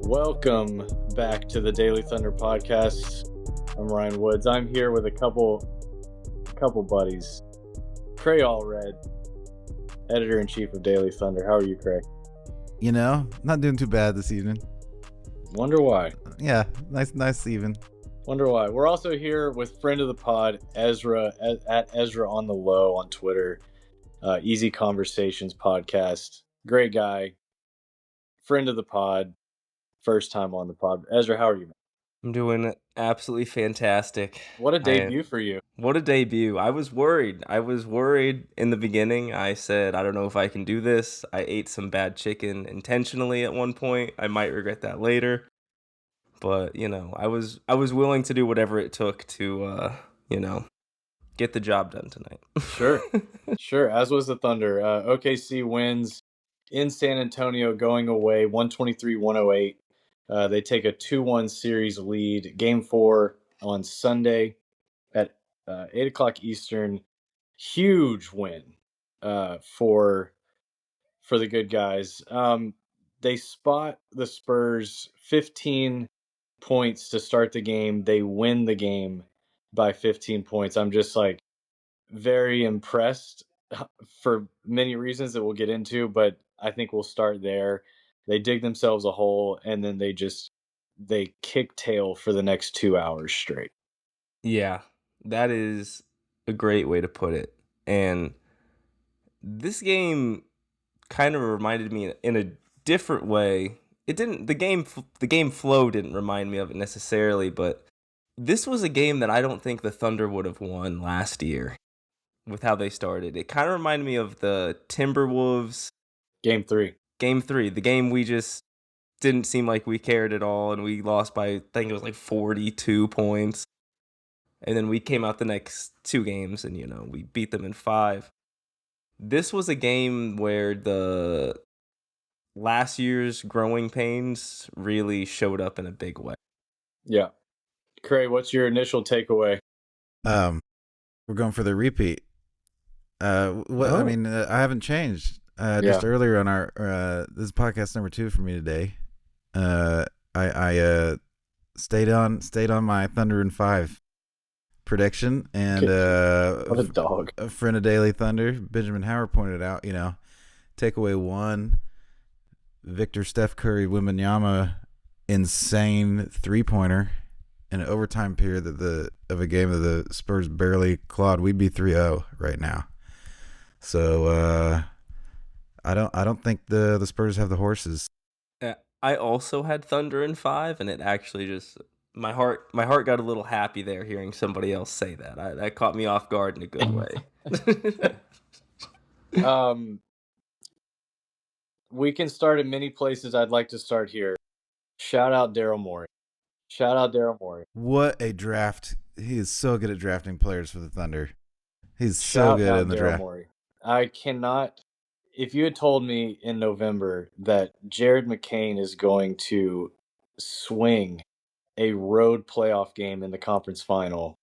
Welcome back to the Daily Thunder podcast. I'm Ryan Woods. I'm here with a couple buddies. Cray Allred, editor-in-chief of Daily Thunder. How are you, Cray? You know, not doing too bad this evening. Wonder why. Yeah, nice even. Wonder why. We're also here with friend of the pod, Ezra, at Ezra on the Low on Twitter. Easy Conversations podcast. Great guy. Friend of the pod. First time on the pod. Ezra, how are you, man? I'm doing absolutely fantastic. What a debut for you. What a debut. I was worried. In the beginning. I said, I don't know if I can do this. I ate some bad chicken intentionally at one point. I might regret that later. But, I was willing to do whatever it took to, get the job done tonight. Sure. As was the Thunder. OKC wins in San Antonio going away 123-108. They take a 2-1 series lead. Game 4 on Sunday at 8 o'clock Eastern. Huge win for the good guys. They spot the Spurs 15 points to start the game. They win the game by 15 points. I'm just very impressed for many reasons that we'll get into, but I think we'll start there. They dig themselves a hole, and then they kick tail for the next 2 hours straight. Yeah, that is a great way to put it. And this game kind of reminded me in a different way. It didn't. The game flow didn't remind me of it necessarily, but this was a game that I don't think the Thunder would have won last year with how they started. It kind of reminded me of the Timberwolves Game 3. The game we just didn't seem like we cared at all, and we lost by, I think it was 42 points. And then we came out the next 2 games, and, we beat them in 5. This was a game where the last year's growing pains really showed up in a big way. Yeah. Cray, what's your initial takeaway? We're going for the repeat. I mean, I haven't changed. Just earlier on our this is podcast number 2 for me today. I stayed on my Thunder in 5 prediction, and what a dog. A friend of Daily Thunder, Benjamin Howard, pointed out, takeaway 1, Victor Steph Curry Wembanyama insane 3-pointer in an overtime period of a game that the Spurs barely clawed. We'd be 3-0 right now. So I don't think the Spurs have the horses. I also had Thunder in 5, and it actually just my heart got a little happy there hearing somebody else say that. That caught me off guard in a good way. We can start in many places. I'd like to start here. Shout out Daryl Morey. What a draft. He is so good at drafting players for the Thunder. He's so good in the draft. Morey. I cannot. If you had told me in November that Jared McCain is going to swing a road playoff game in the conference final,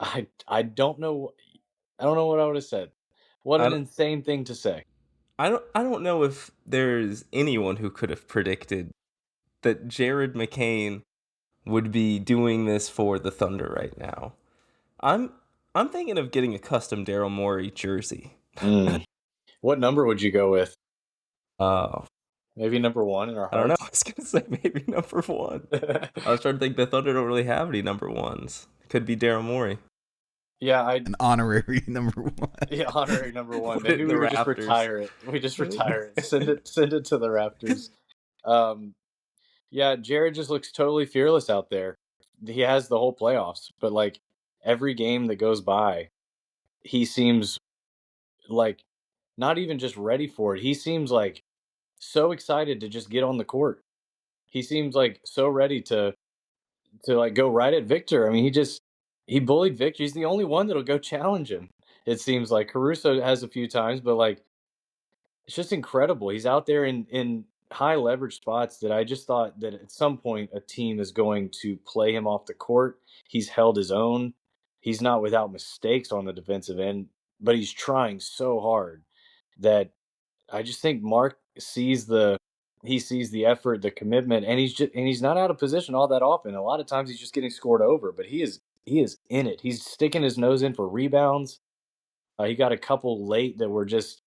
I don't know. I don't know what I would have said. What an insane thing to say. I don't know if there's anyone who could have predicted that Jared McCain would be doing this for the Thunder right now. I'm thinking of getting a custom Daryl Morey jersey. What number would you go with? Maybe number 1 in our hearts? I don't know. I was going to say maybe number 1. I was trying to think the Thunder don't really have any number 1s. Could be Daryl Morey. Yeah, an honorary number 1. Yeah, honorary number 1. Maybe we would just retire it. We just retire it. Send it to the Raptors. Yeah, Jared just looks totally fearless out there. He has the whole playoffs, but every game that goes by, he seems not even just ready for it. He seems so excited to just get on the court. He seems so ready to go right at Victor. I mean, he bullied Victor. He's the only one that'll go challenge him. It seems like Caruso has a few times, but it's just incredible. He's out there in high leverage spots that I just thought that at some point a team is going to play him off the court. He's held his own. He's not without mistakes on the defensive end, but he's trying so hard that I just think Mark sees the he sees the effort, the commitment, and he's not out of position all that often. A lot of times he's just getting scored over, but he is in it. He's sticking his nose in for rebounds. He got a couple late that were just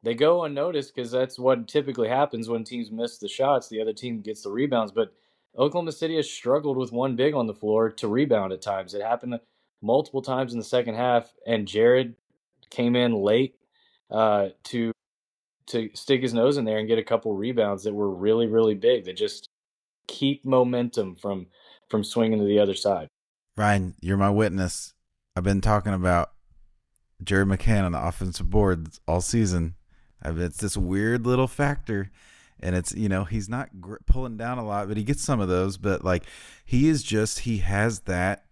they go unnoticed because that's what typically happens when teams miss the shots. The other team gets the rebounds, but Oklahoma City has struggled with one big on the floor to rebound at times. It happened multiple times in the second half, and Jared came in late to stick his nose in there and get a couple rebounds that were really really big. That just keep momentum from swinging to the other side. Ryan, you're my witness. I've been talking about Jared McCain on the offensive boards all season. It's this weird little factor, and it's he's not pulling down a lot, but he gets some of those. But like he has that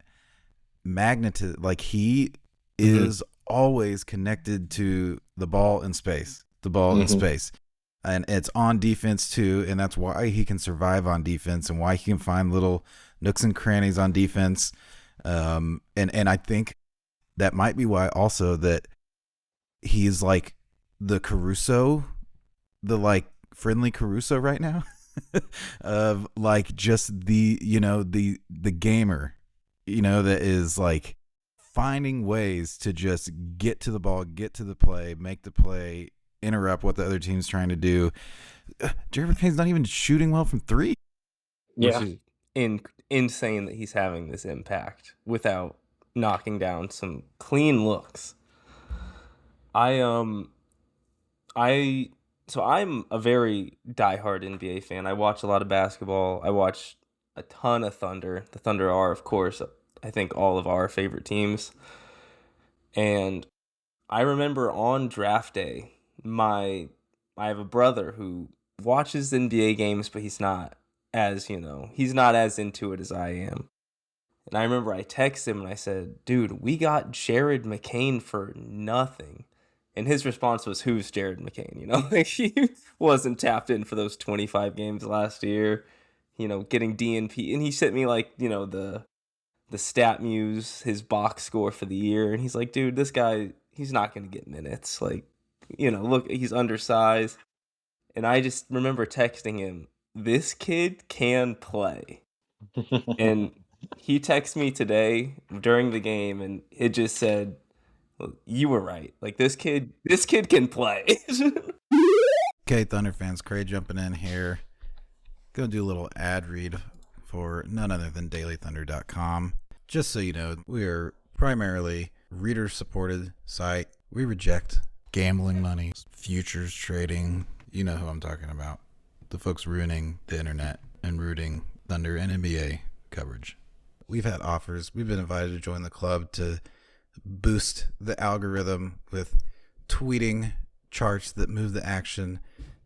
magnetism. Like he is always connected to the ball in space. And it's on defense too, and that's why he can survive on defense and why he can find little nooks and crannies on defense. And I think that might be why also that he's like the Caruso, the like friendly Caruso right now of like just the gamer, that is like finding ways to just get to the ball, get to the play, make the play, interrupt what the other team's trying to do. Jared McCain's not even shooting well from three. Yeah. Which is insane that he's having this impact without knocking down some clean looks. I'm a very diehard NBA fan. I watch a lot of basketball. I watch a ton of Thunder. The Thunder are, of course, I think all of our favorite teams. And I remember on draft day, I have a brother who watches NBA games, but he's not he's not as into it as I am. And I remember I texted him and I said, dude, we got Jared McCain for nothing. And his response was, who's Jared McCain? Like he wasn't tapped in for those 25 games last year, getting DNP. And he sent me like, the stat muse, his box score for the year. And he's like, dude, this guy, he's not going to get minutes. Like, look, he's undersized. And I just remember texting him, this kid can play. And he texted me today during the game, and it just said, well, you were right. Like, this kid can play. Okay, Thunder fans, Cray jumping in here. Gonna do a little ad read for none other than dailythunder.com. Just so you know, we are primarily reader-supported site. We reject gambling money, futures trading. You know who I'm talking about. The folks ruining the internet and rooting Thunder and NBA coverage. We've had offers. We've been invited to join the club to boost the algorithm with tweeting charts that move the action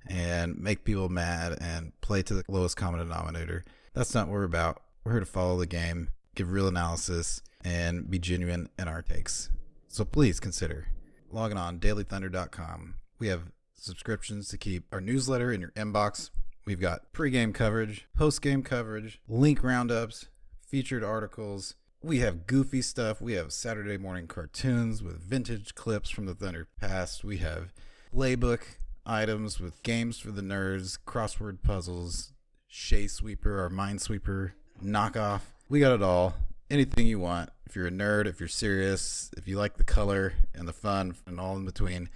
and make people mad and play to the lowest common denominator. That's not what we're about. We're here to follow the game, give real analysis, and be genuine in our takes. So please consider logging on dailythunder.com. We have subscriptions to keep our newsletter in your inbox. We've got pregame coverage, postgame coverage, link roundups, featured articles. We have goofy stuff. We have Saturday morning cartoons with vintage clips from the Thunder past. We have playbook items with games for the nerds, crossword puzzles, Shea Sweeper or Minesweeper knockoff. We got it all. Anything you want. If you're a nerd, if you're serious, if you like the color and the fun and all in between,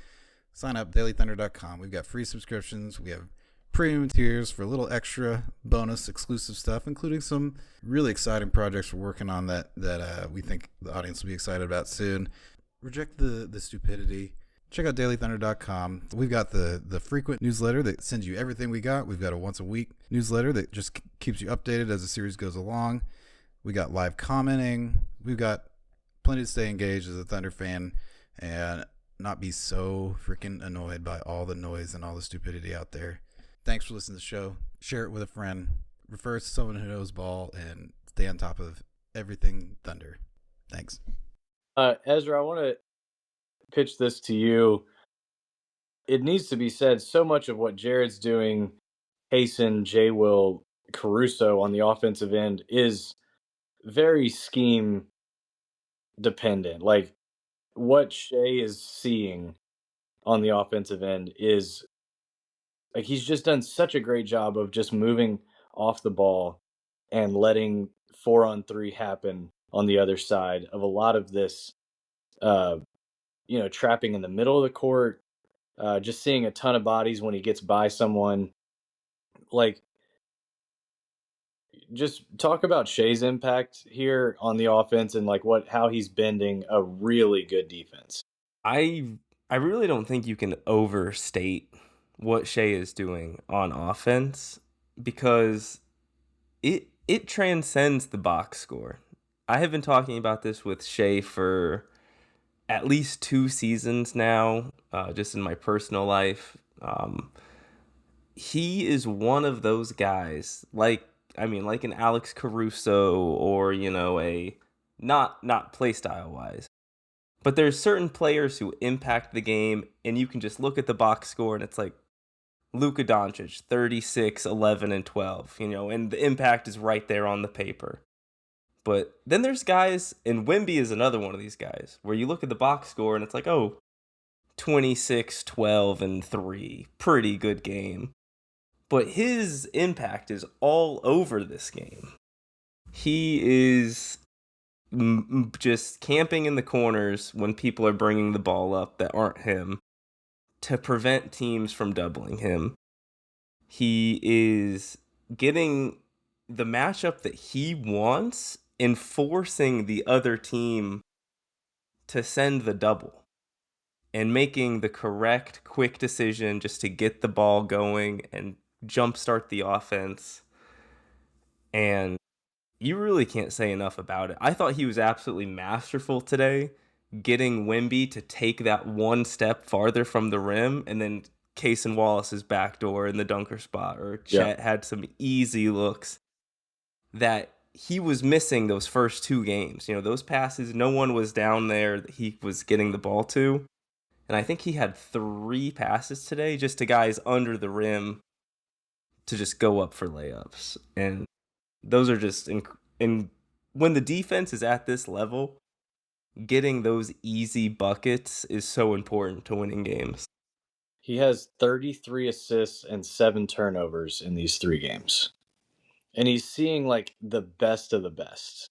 sign up dailythunder.com. We've got free subscriptions. We have premium tiers for a little extra bonus exclusive stuff, including some really exciting projects we're working on that we think the audience will be excited about soon. Reject the stupidity. Check out dailythunder.com. We've got the frequent newsletter that sends you everything we got. We've got a once a week newsletter that just keeps you updated as the series goes along. We got live commenting. We've got plenty to stay engaged as a Thunder fan and not be so freaking annoyed by all the noise and all the stupidity out there. Thanks for listening to the show. Share it with a friend. Refer it to someone who knows ball and stay on top of everything Thunder. Thanks. Ezra, I want to pitch this to you. It needs to be said, so much of what Jared's doing, Hayson, J. Will, Caruso on the offensive end is very scheme dependent. Like what Shea is seeing on the offensive end is Like he's just done such a great job of just moving off the ball and letting 4-on-3 happen on the other side of a lot of this, uh, trapping in the middle of the court, just seeing a ton of bodies when he gets by someone. Like, just talk about Shea's impact here on the offense and like how he's bending a really good defense. I really don't think you can overstate what Shea is doing on offense because it transcends the box score. I have been talking about this with Shea for at least 2 seasons now, just in my personal life. He is one of those guys, like an Alex Caruso or a not play style wise, but there's certain players who impact the game, and you can just look at the box score and it's like Luka Doncic, 36, 11, and 12, and the impact is right there on the paper. But then there's guys, and Wemby is another one of these guys, where you look at the box score and it's like, oh, 26, 12, and 3. Pretty good game. But his impact is all over this game. He is just camping in the corners when people are bringing the ball up that aren't him to prevent teams from doubling him. He is getting the matchup that he wants and forcing the other team to send the double and making the correct quick decision just to get the ball going and jumpstart the offense. And you really can't say enough about it. I thought he was absolutely masterful today, getting Wemby to take that one step farther from the rim, and then Cason Wallace's backdoor in the dunker spot, or Chet had some easy looks that he was missing those first 2 games. Those passes, no one was down there that he was getting the ball to. And I think he had 3 passes today just to guys under the rim to just go up for layups. And those are just and when the defense is at this level, getting those easy buckets is so important to winning games. He has 33 assists and 7 turnovers in these 3 games. And he's seeing like the best of the best.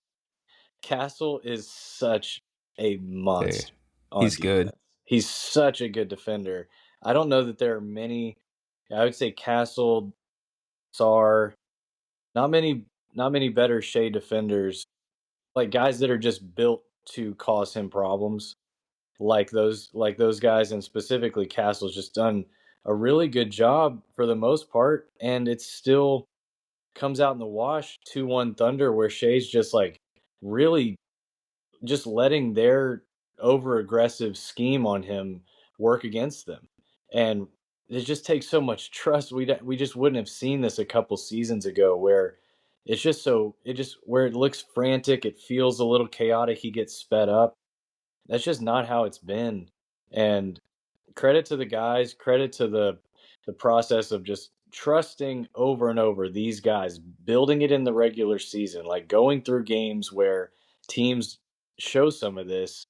Castle is such a monster on He's defense. good. He's such a good defender. I don't know that there are many. I would say Castle, Sar, not many better Shea defenders, like guys that are just built to cause him problems, like those guys, and specifically Castle's just done a really good job for the most part, and it still comes out in the wash 2-1 Thunder where Shea's just like really just letting their over aggressive scheme on him work against them. And it just takes so much trust. We just wouldn't have seen this a couple seasons ago where where it looks frantic, it feels a little chaotic, he gets sped up. That's just not how it's been. And credit to the guys, credit to the process of just trusting over and over these guys, building it in the regular season, like going through games where teams show some of this.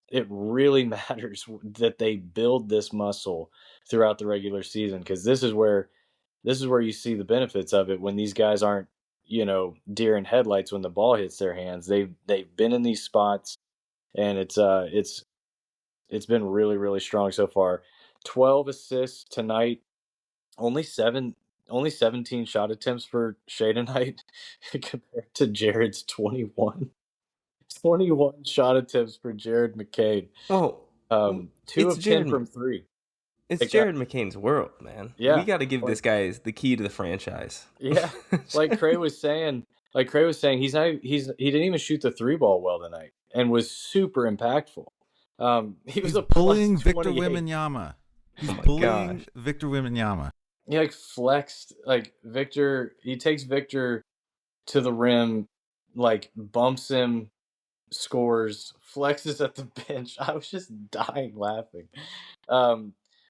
It really matters that they build this muscle throughout the regular season, because this is where you see the benefits of it when these guys aren't, deer in headlights when the ball hits their hands. They've been in these spots, and it's been really, really strong so far. 12 assists tonight, only 17 shot attempts for Shea tonight compared to Jared's 21. 21 shot attempts for Jared McCain. Oh, 2 of 10 from 3. It's Like, Jared McCain's world, man. Yeah, We got to give like, this guy the key to the franchise. yeah. Like Cray was saying, he didn't even shoot the 3 ball well tonight and was super impactful. He was He's a bullying plus Victor 28. Wembanyama. He's Oh my bullying gosh. Victor Wembanyama. He like flexed like Victor. He takes Victor to the rim, like bumps him, scores, flexes at the bench. I was just dying laughing.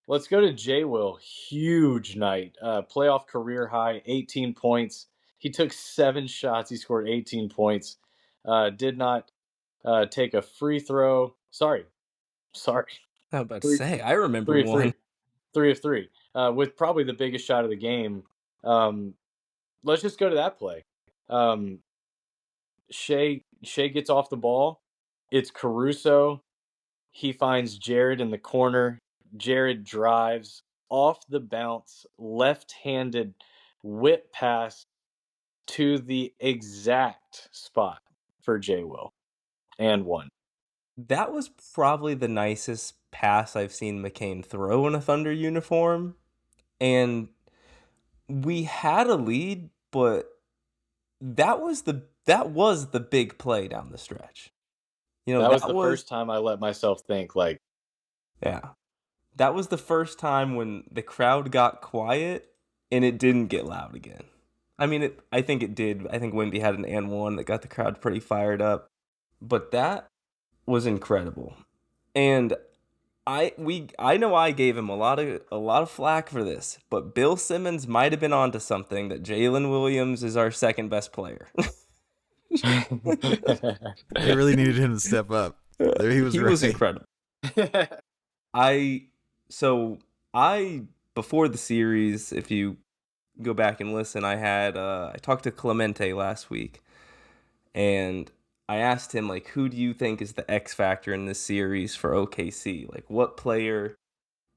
Let's go to J. Will. Huge night. Playoff career high, 18 points. He took 7 shots. He scored 18 points. Did not take a free throw. Sorry. I was about to Three, say, I remember three, one. three. 3 of 3, with probably the biggest shot of the game. Um, let's just go to that play. Um, Shea gets off the ball. It's Caruso. He finds Jared in the corner. Jared drives off the bounce, left-handed whip pass to the exact spot for J. Will, and one. That was probably the nicest pass I've seen McCain throw in a Thunder uniform. And we had a lead, but that was the big play down the stretch. That was the first time I let myself think, like, yeah. That was the first time when the crowd got quiet and it didn't get loud again. I mean, I think it did. I think Wemby had an and one that got the crowd pretty fired up. But that was incredible. And I know I gave him a lot of flack for this, but Bill Simmons might have been onto something that Jalen Williams is our second best player. They really needed him to step up. He was incredible. Before the series, if you go back and listen, I talked to Clemente last week, and I asked him, like, who do you think is the X factor in this series for OKC? Like, what player,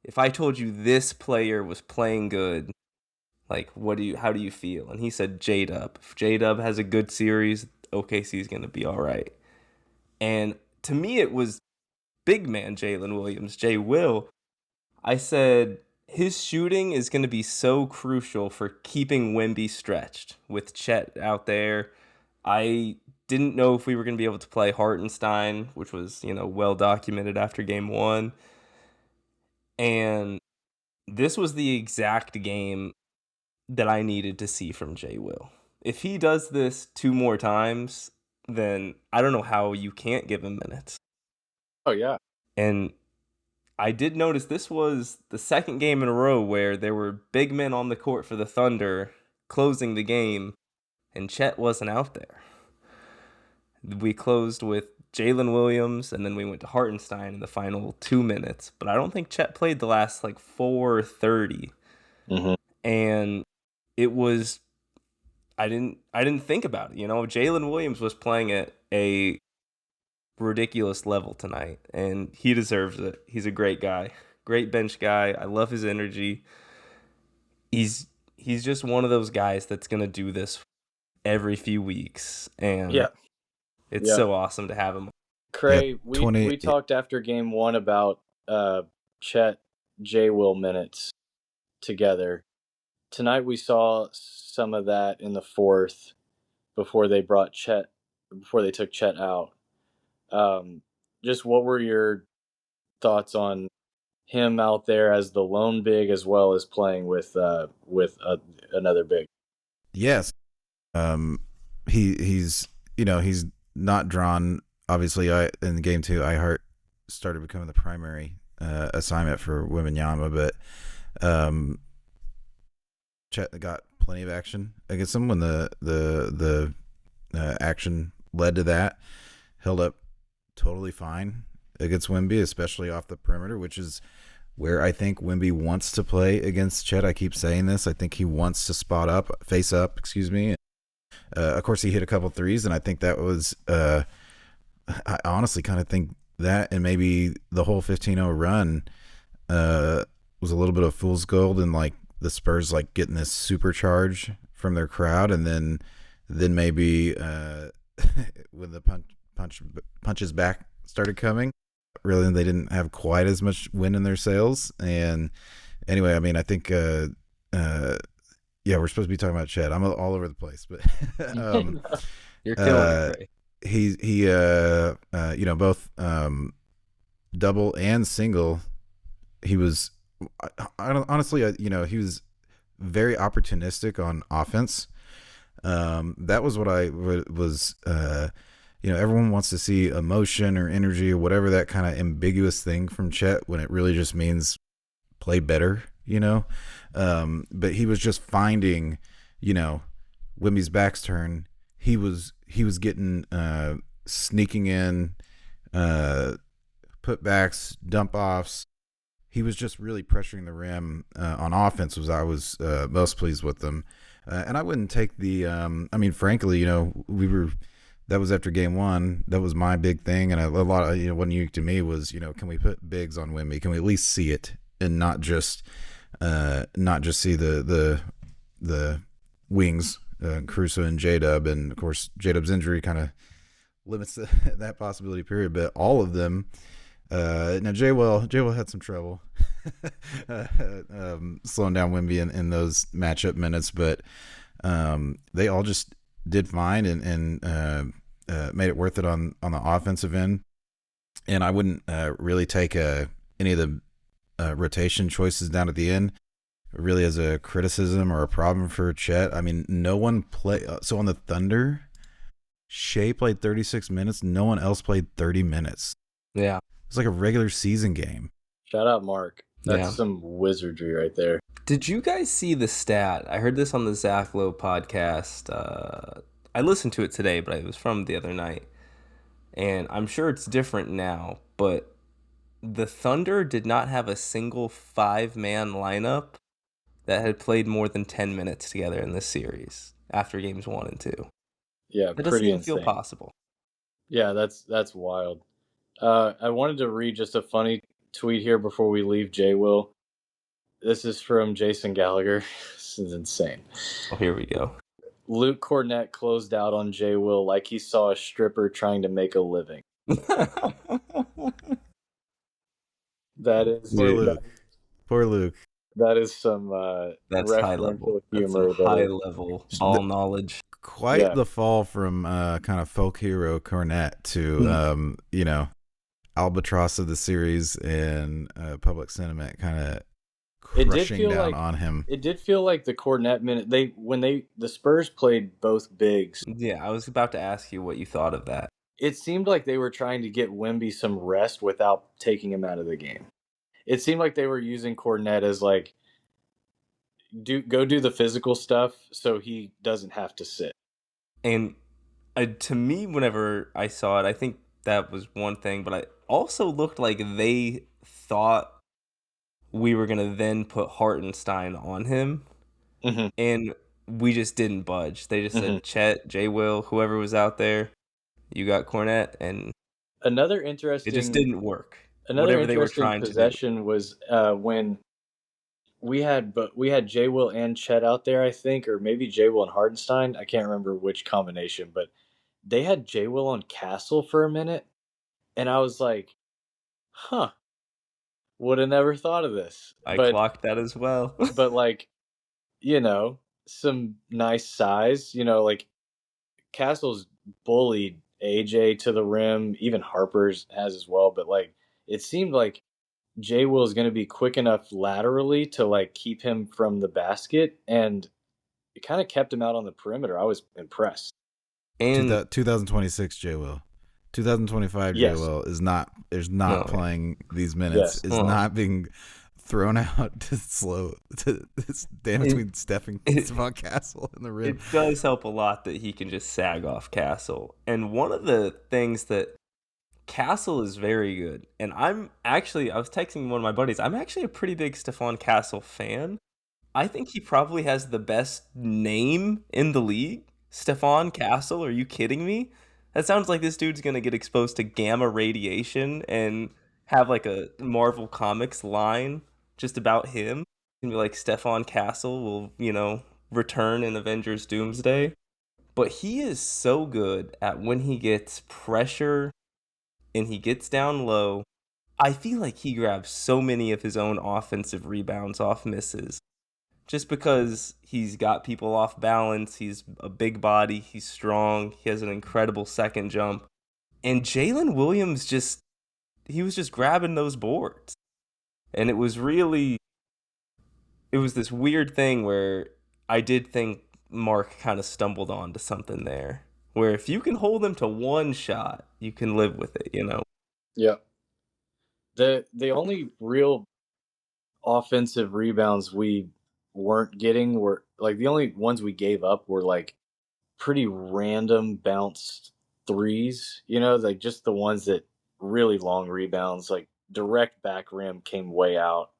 if I told you this player was playing good, like, how do you feel? And he said J-Dub. If J-Dub has a good series, OKC is going to be all right. And to me, it was big man Jalen Williams, J. Will. I said his shooting is going to be so crucial for keeping Wemby stretched with Chet out there. I didn't know if we were going to be able to play Hartenstein, which was, well documented after game 1. And this was the exact game that I needed to see from J. Will. If he does this 2 more times, then I don't know how you can't give him minutes. Oh, yeah. And I did notice this was the second game in a row where there were big men on the court for the Thunder closing the game, and Chet wasn't out there. We closed with Jalen Williams, and then we went to Hartenstein in the final 2 minutes. But I don't think Chet played the last, 4:30. Mm-hmm. And it was, I didn't think about it. Jalen Williams was playing at a ridiculous level tonight, and he deserves it. He's a great guy, great bench guy. I love his energy. He's just one of those guys that's gonna do this every few weeks, and it's so awesome to have him. Cray, we talked after game 1 about Chet J. Will minutes together. Tonight we saw some of that in the 4th before they took Chet out. Just what were your thoughts on him out there as the lone big, as well as playing with another big? Yes, he's not drawn. Obviously, in game 2, iHeart started becoming the primary assignment for Wembanyama, but Chet got plenty of action against him when the action led to that. Held up totally fine against Wemby, especially off the perimeter, which is where I think Wemby wants to play against Chet. I keep saying this. I think he wants to face up. Of course, he hit a couple threes, and I think that was I honestly kind of think that, and maybe the whole 15-0 run was a little bit of fool's gold, and the Spurs getting this supercharge from their crowd, and then maybe when the punches back started coming, really they didn't have quite as much wind in their sails. And anyway, I mean, I think we're supposed to be talking about Chet. I'm all over the place, but You're killing it. He both double and single, he was honestly, he was very opportunistic on offense. That was what I was, everyone wants to see emotion or energy or whatever, that kind of ambiguous thing from Chet, when it really just means play better, but he was just finding, Wemby's back's turn. He was getting, sneaking in, putbacks, dump offs. he was just really pressuring the rim on offense. I was most pleased with them, and I wouldn't take the. I mean, frankly, that was after game one. That was my big thing, and a lot of what unique to me was can we put bigs on Wemby? Can we at least see it and not just see the wings, Caruso and J-Dub, and of course J-Dub's injury kind of limits that possibility period. But all of them. Now J-Will had some trouble slowing down Wemby in those matchup minutes, but they all just did fine and made it worth it on the offensive end. And I wouldn't really take any of the rotation choices down at the end really as a criticism or a problem for Chet. I mean, no one played. So on the Thunder, Shea played 36 minutes. No one else played 30 minutes. Yeah. It's like a regular season game. Shout out Mark. That's some wizardry right there. Did you guys see the stat? I heard this on the Zach Lowe podcast. I listened to it today, but it was from the other night. And I'm sure it's different now, but the Thunder did not have a single 5-man lineup that had played more than 10 minutes together in this series after games 1 and 2. Yeah, that doesn't even feel possible. Yeah, that's wild. I wanted to read just a funny tweet here before we leave J-Will. This is from Jason Gallagher. This is insane. Oh, here we go. Luke Cornett closed out on J-Will like he saw a stripper trying to make a living. That is Poor Luke. That is some that's high level humor. That's high level all knowledge. Quite the fall from kind of folk hero Cornette to albatross of the series and public sentiment kind of crushing down on him. It did feel like the Cornette minute the Spurs played both bigs. Yeah, I was about to ask you what you thought of that. It seemed like they were trying to get Wemby some rest without taking him out of the game. It seemed like they were using Cornette as like go do the physical stuff so he doesn't have to sit. And to me, whenever I saw it, I think that was one thing, but I also looked like they thought we were going to then put Hartenstein on him, and we just didn't budge. They just said, Chet, J-Will, whoever was out there, you got Cornette, and another interesting. It just didn't work. Another whatever interesting they were trying possession to do. Was when we had J-Will and Chet out there, I think, or maybe J-Will and Hartenstein. I can't remember which combination, but they had J-Will on Castle for a minute, and I was like, huh. Would have never thought of this. I clocked that as well. But like, some nice size. Like Castle's bullied AJ to the rim. Even Harper's has as well. But like, it seemed like J-Will is going to be quick enough laterally to like keep him from the basket, and it kind of kept him out on the perimeter. I was impressed. And 2026 J-Will. 2025 J-Will is not playing these minutes. Is not being thrown out to stand between Stephon Castle and the rim. It does help a lot that he can just sag off Castle. And one of the things that Castle is very good. And I was texting one of my buddies. I'm actually a pretty big Stephon Castle fan. I think he probably has the best name in the league. Stephon Castle, are you kidding me? That sounds like this dude's going to get exposed to gamma radiation and have like a Marvel Comics line just about him. And be like, Stephon Castle will, return in Avengers Doomsday. But he is so good at when he gets pressure and he gets down low. I feel like he grabs so many of his own offensive rebounds off misses. Just because he's got people off balance, he's a big body, he's strong, he has an incredible second jump. And Jalen Williams he was just grabbing those boards. And it was this weird thing where I did think Mark kind of stumbled onto something there. Where if you can hold them to one shot, you can live with it, Yeah. The only real offensive rebounds we weren't getting were like the only ones we gave up were like pretty random bounced threes, like just the ones that really long rebounds, like direct back rim came way out,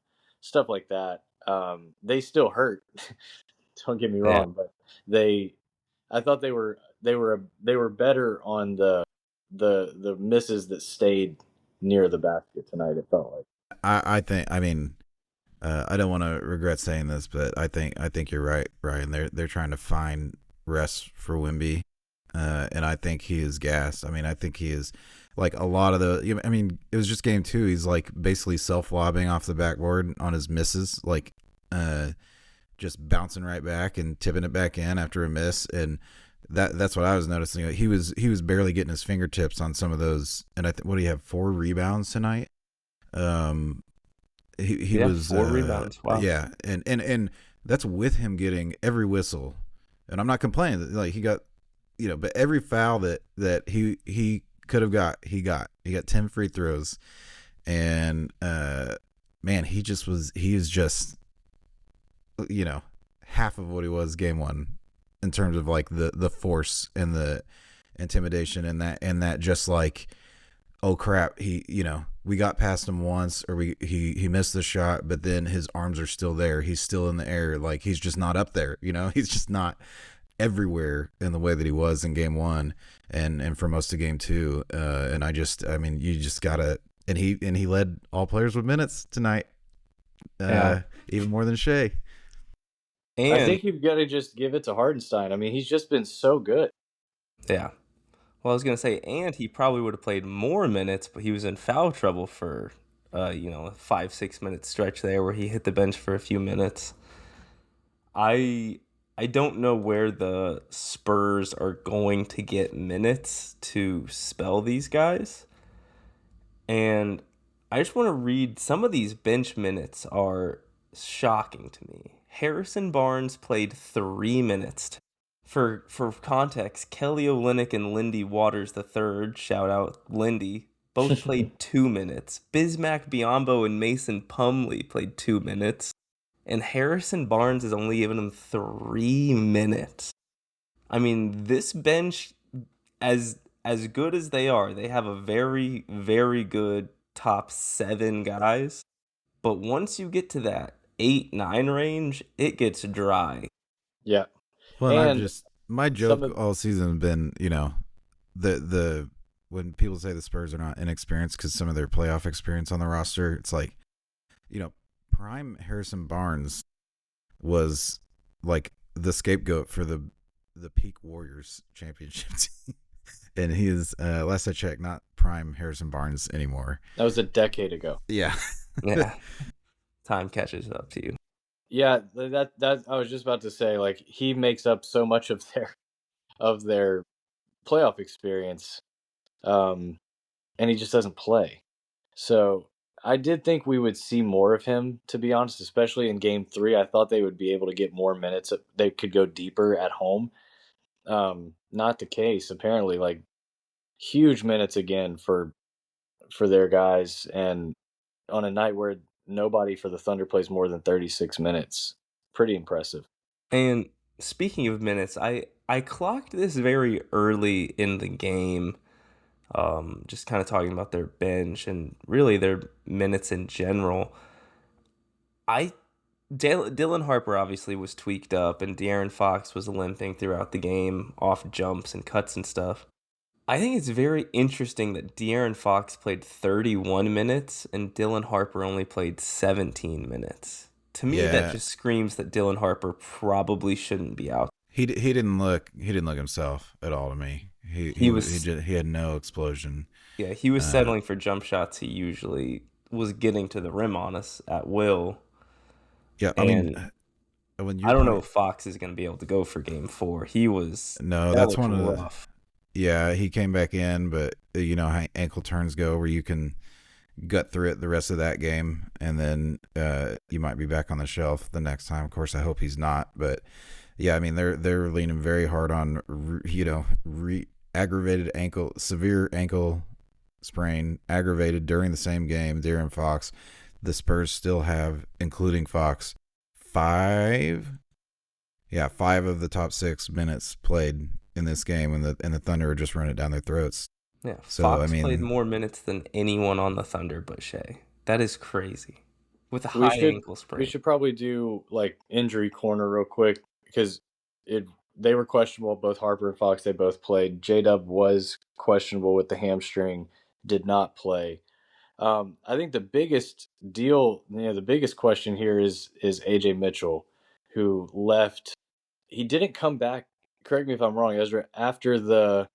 stuff like that. They still hurt. Don't get me Yeah. wrong, but I thought they were better on the misses that stayed near the basket tonight. It felt like. I think. I mean, I don't want to regret saying this, but I think you're right, Ryan. They're trying to find rest for Wemby, and I think he is gassed. I mean, I think he is like a lot of the. I mean, it was just game 2. He's like basically self-lobbing off the backboard on his misses, like just bouncing right back and tipping it back in after a miss, and that's what I was noticing. He was barely getting his fingertips on some of those, and what do you have? 4 rebounds tonight. He was 4 rebounds. Wow. Yeah, and that's with him getting every whistle, and I'm not complaining. Like he got, but every foul that he could have got, he got 10 free throws, and man, he is just half of what he was game 1 in terms of like the force and the intimidation and that just like, oh crap, we got past him once, or he missed the shot, but then his arms are still there. He's still in the air. Like he's just not up there. He's just not everywhere in the way that he was in game 1 and for most of game 2. And you just gotta, and he led all players with minutes tonight. Even more than Shea. And I think you've got to just give it to Hardenstein. I mean, he's just been so good. Yeah. Well, I was going to say, and he probably would have played more minutes, but he was in foul trouble for, a 5-6 minute stretch there where he hit the bench for a few minutes. I don't know where the Spurs are going to get minutes to spell these guys. And I just want to read, some of these bench minutes are shocking to me. Harrison Barnes played 3 minutes. For context, Kelly Olynyk and Lindy Waters III, shout out Lindy, both played 2 minutes. Bismack Biyombo and Mason Plumlee played 2 minutes. And Harrison Barnes has only given them 3 minutes. I mean, this bench, as good as they are, they have a very, very good top 7 guys. But once you get to that 8-9 range, it gets dry. Yeah. Well, And my joke all season has been, the when people say the Spurs are not inexperienced because some of their playoff experience on the roster, it's like, prime Harrison Barnes was like the scapegoat for the peak Warriors championship team. And he is, last I checked, not prime Harrison Barnes anymore. That was a decade ago. Yeah. Yeah. Time catches up to you. Yeah, that I was just about to say, like, he makes up so much of their playoff experience, and he just doesn't play. So I did think we would see more of him, to be honest, especially in game 3. I thought they would be able to get more minutes. They could go deeper at home. Not the case, apparently. Like, huge minutes again for their guys, and on a night where nobody for the Thunder plays more than 36 minutes. Pretty impressive. And speaking of minutes, I clocked this very early in the game, just kind of talking about their bench and really their minutes in general. Dylan Harper obviously was tweaked up, and De'Aaron Fox was limping throughout the game off jumps and cuts and stuff. I think it's very interesting that De'Aaron Fox played 31 minutes and Dylan Harper only played 17 minutes. To me, that just screams that Dylan Harper probably shouldn't be out. He didn't look himself at all to me. He had no explosion. Yeah, he was settling for jump shots. He usually was getting to the rim on us at will. Yeah, I mean, I don't know if Fox is going to be able to go for game 4. He was that's one of rough. Yeah, he came back in, but you know how ankle turns go, where you can gut through it the rest of that game, and then you might be back on the shelf the next time. Of course, I hope he's not, but yeah, I mean they're leaning very hard on severe ankle sprain, aggravated during the same game. De'Aaron Fox, the Spurs still have, including Fox, 5 of the top 6 minutes played in this game, and the Thunder are just running it down their throats. Yeah, So I Fox played mean, more minutes than anyone on the Thunder but Shea. That is crazy. With a We high should ankle we sprain. should probably do like injury corner real quick because it they were questionable. Both Harper and Fox, they both played. J Dub was questionable with the hamstring, did not play. I think the biggest deal, the biggest question here is AJ Mitchell, who left. He didn't come back. Correct me if I'm wrong, Ezra. After the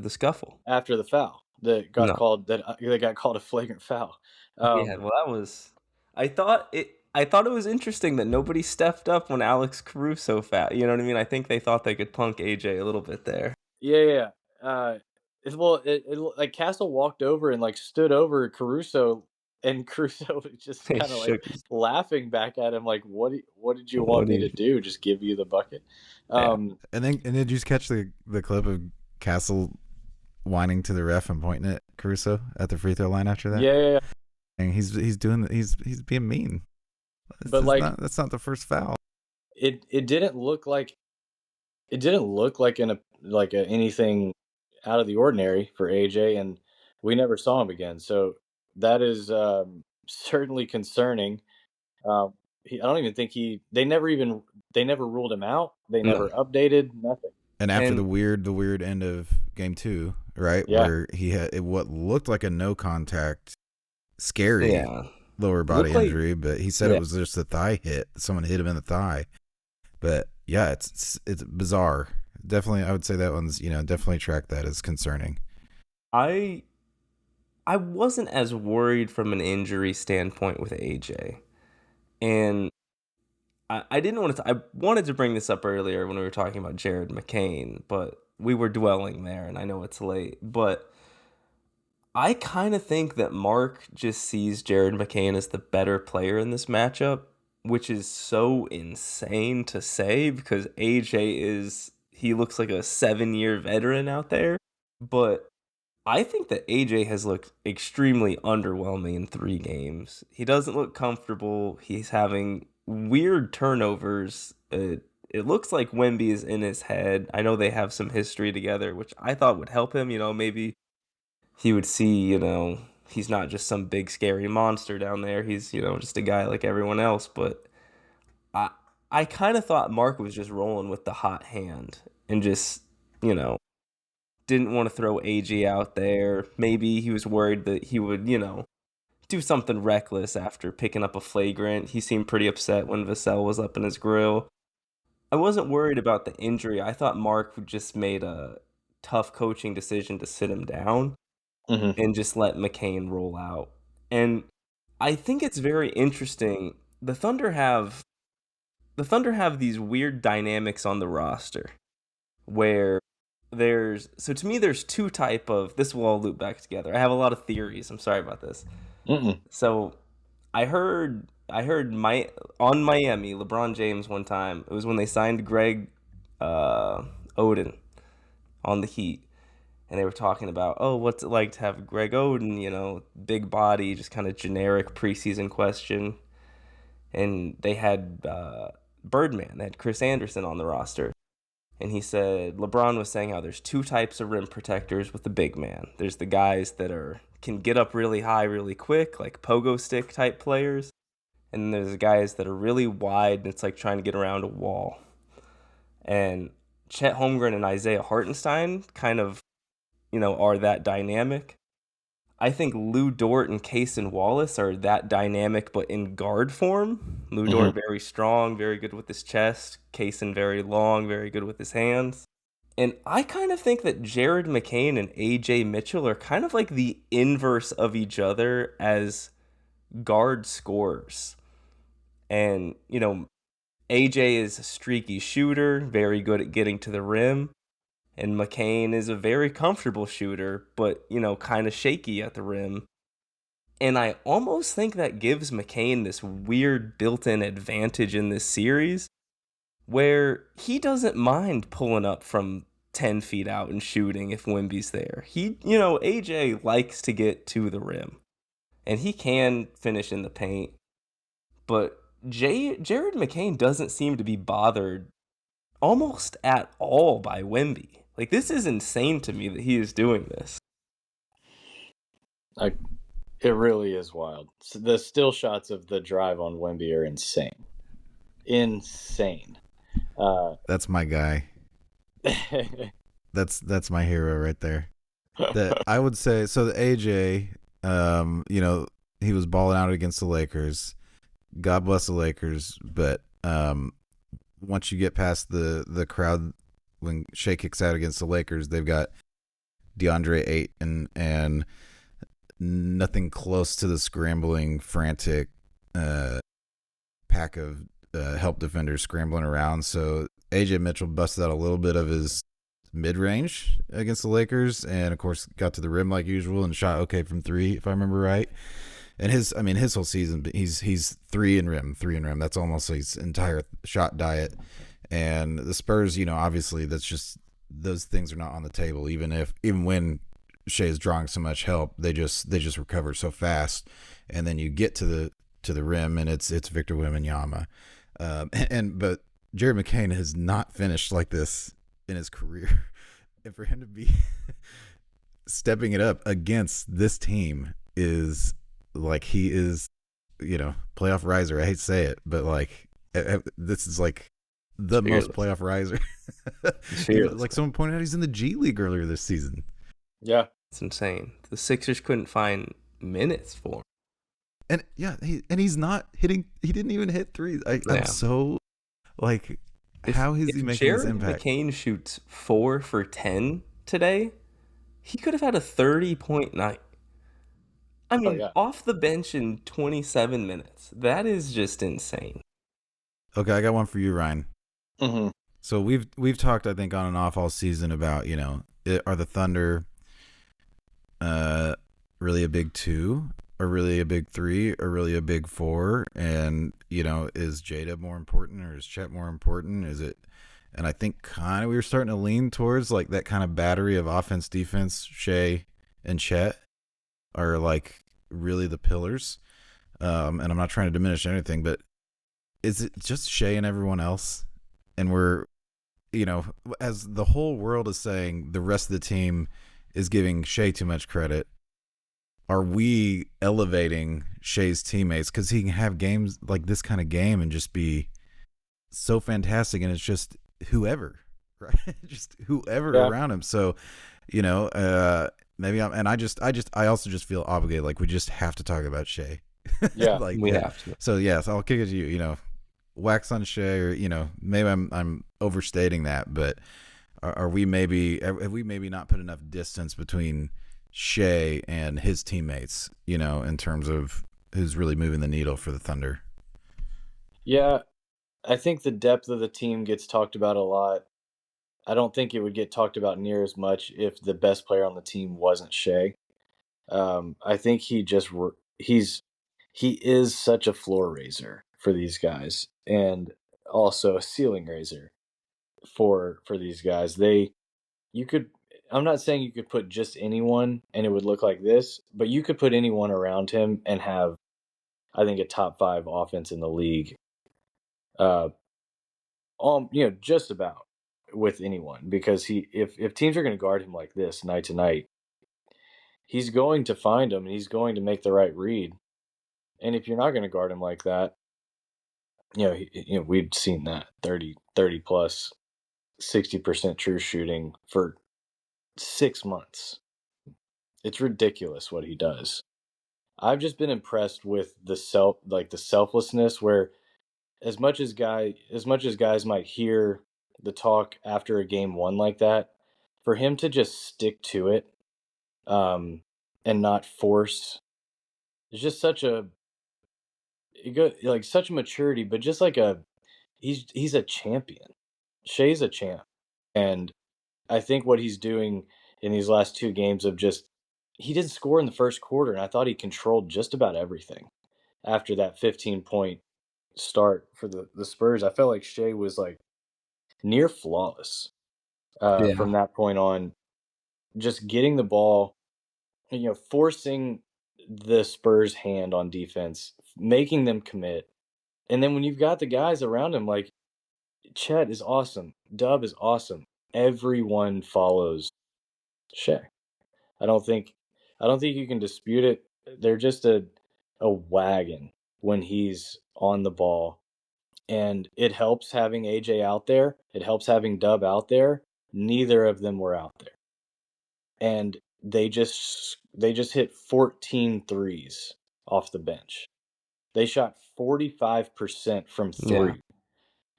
scuffle. After the foul that got No. called, that got called a flagrant foul. Yeah, well, that was. I thought it was interesting that nobody stepped up when Alex Caruso fouled. You know what I mean? I think they thought they could punk AJ a little bit there. Yeah. Like Castle walked over and like stood over Caruso, and Caruso was just They kind of like shook his. laughing back at him, like, what did you want What me to is? do? Just give you the bucket? Yeah. and did you catch the clip of Castle whining to the ref and pointing at Caruso at the free throw line after that? Yeah. And he's being mean. But like That's not the first foul. it didn't look like anything out of the ordinary for AJ, and we never saw him again. So that is certainly concerning. I don't even think they never ruled him out. They No. never updated nothing. And after And the weird end of game 2, right, Yeah. where he had what looked like a no contact, scary yeah, lower body Looked like- injury, but he said Yeah. it was just a thigh hit. Someone hit him in the thigh. But yeah, it's bizarre. Definitely, I would say that one's definitely track that as concerning. I wasn't as worried from an injury standpoint with AJ, and I didn't want to. I wanted to bring this up earlier when we were talking about Jared McCain, but we were dwelling there, and I know it's late. But I kind of think that Mark just sees Jared McCain as the better player in this matchup, which is so insane to say because he looks like a 7-year veteran out there. But I think that AJ has looked extremely underwhelming in 3 games. He doesn't look comfortable. He's having weird turnovers. It looks like Wemby is in his head. I know they have some history together, which I thought would help him. Maybe he would see, he's not just some big scary monster down there. He's, just a guy like everyone else. But I kind of thought Mark was just rolling with the hot hand and just, didn't want to throw AJ out there. Maybe he was worried that he would, do something reckless after picking up a flagrant. He seemed pretty upset when Vassell was up in his grill. I wasn't worried about the injury. I thought Mark just made a tough coaching decision to sit him down and just let McCain roll out. And I think it's very interesting. The Thunder have these weird dynamics on the roster where to me there's two type of, this will all loop back together. I have a lot of theories. I'm sorry about this. So I heard on Miami, LeBron James one time, it was when they signed Greg Oden on the Heat, and they were talking about, oh, what's it like to have Greg Oden, big body, just kind of generic preseason question. And they had Birdman, they had Chris Anderson on the roster. And he said, LeBron was saying how there's 2 types of rim protectors with the big man. There's the guys that can get up really high really quick, like pogo stick type players. And then there's the guys that are really wide, and it's like trying to get around a wall. And Chet Holmgren and Isaiah Hartenstein kind of, are that dynamic. I think Lou Dort and Cason Wallace are that dynamic, but in guard form. Lou Dort very strong, very good with his chest. Cason very long, very good with his hands. And I kind of think that Jared McCain and AJ Mitchell are kind of like the inverse of each other as guard scorers. And, AJ is a streaky shooter, very good at getting to the rim. And McCain is a very comfortable shooter, but, kind of shaky at the rim. And I almost think that gives McCain this weird built-in advantage in this series where he doesn't mind pulling up from 10 feet out and shooting if Wemby's there. AJ likes to get to the rim, and he can finish in the paint. But Jared McCain doesn't seem to be bothered almost at all by Wemby. Like, this is insane to me that he is doing this. I, it really is wild. The still shots of the drive on Wemby are insane. Insane. That's my guy. That's my hero right there. That I would say. So the AJ, he was balling out against the Lakers. God bless the Lakers, but once you get past the crowd when Shea kicks out against the Lakers, they've got DeAndre and nothing close to the scrambling, frantic pack of help defenders scrambling around. So AJ Mitchell busted out a little bit of his mid range against the Lakers, and of course got to the rim like usual and shot okay from three, if I remember right. And his whole season, he's three and rim. That's almost his entire shot diet. And the Spurs, obviously that's just, those things are not on the table. Even when Shea is drawing so much help, they just recover so fast. And then you get to the rim, and it's Victor Wembanyama. But Jared McCain has not finished like this in his career. And for him to be stepping it up against this team is like, he is, playoff riser. I hate to say it, but like, this is like the most playoff riser. Like someone pointed out, he's in the G League earlier this season. Yeah, it's insane. The Sixers couldn't find minutes for him. And yeah, he's not hitting. He didn't even hit threes. I'm so like, how is he making this impact? McCain shoots 4 for 10 today, he could have had a 30-point night. I mean, off the bench in 27 minutes. That is just insane. Okay, I got one for you, Ryan. Mm-hmm. So we've talked, I think, on and off all season about, are the Thunder really a big 2, or really a big 3, or really a big 4? And, is Jada more important, or is Chet more important? Is it? And I think kind of we were starting to lean towards like that kind of battery of offense, defense. Shea and Chet are like really the pillars. And I'm not trying to diminish anything, but is it just Shea and everyone else? And we're, as the whole world is saying, the rest of the team is giving Shea too much credit. Are we elevating Shea's teammates? Because he can have games like this kind of game and just be so fantastic, and it's just whoever, right? Just whoever around him. So, maybe I also just feel obligated. Like, we just have to talk about Shea. Yeah, like we have to. So yes, I'll kick it to you. Wax on Shea, or maybe I'm overstating that, but have we maybe not put enough distance between Shea and his teammates, in terms of who's really moving the needle for the Thunder? Yeah, I think the depth of the team gets talked about a lot. I don't think it would get talked about near as much if the best player on the team wasn't Shea. I think he is such a floor raiser for these guys, and also a ceiling raiser for these guys. I'm not saying you could put just anyone and it would look like this, but you could put anyone around him and have, I think, a top 5 offense in the league. Just about with anyone, because if teams are going to guard him like this night to night, he's going to find them and he's going to make the right read. And if you're not going to guard him like that, we've seen that 30 plus 60% true shooting for 6 months. It's ridiculous what he does. I've just been impressed with the selflessness, where as much as guys might hear the talk after a game 1 like that, for him to just stick to it, and not force, it's just such a such a maturity, but just like he's a champion. Shea's a champ, and I think what he's doing in these last 2 games of just, he didn't score in the first quarter, and I thought he controlled just about everything after that 15-point start for the Spurs. I felt like Shea was like near flawless from that point on, just getting the ball, forcing the Spurs' hand on defense, making them commit. And then when you've got the guys around him, like Chet is awesome, Dub is awesome, everyone follows Shea. I don't think I don't think you can dispute it. They're just a wagon when he's on the ball. And it helps having AJ out there. It helps having Dub out there. Neither of them were out there. And they just hit 14 threes off the bench. They shot 45% from Yeah. three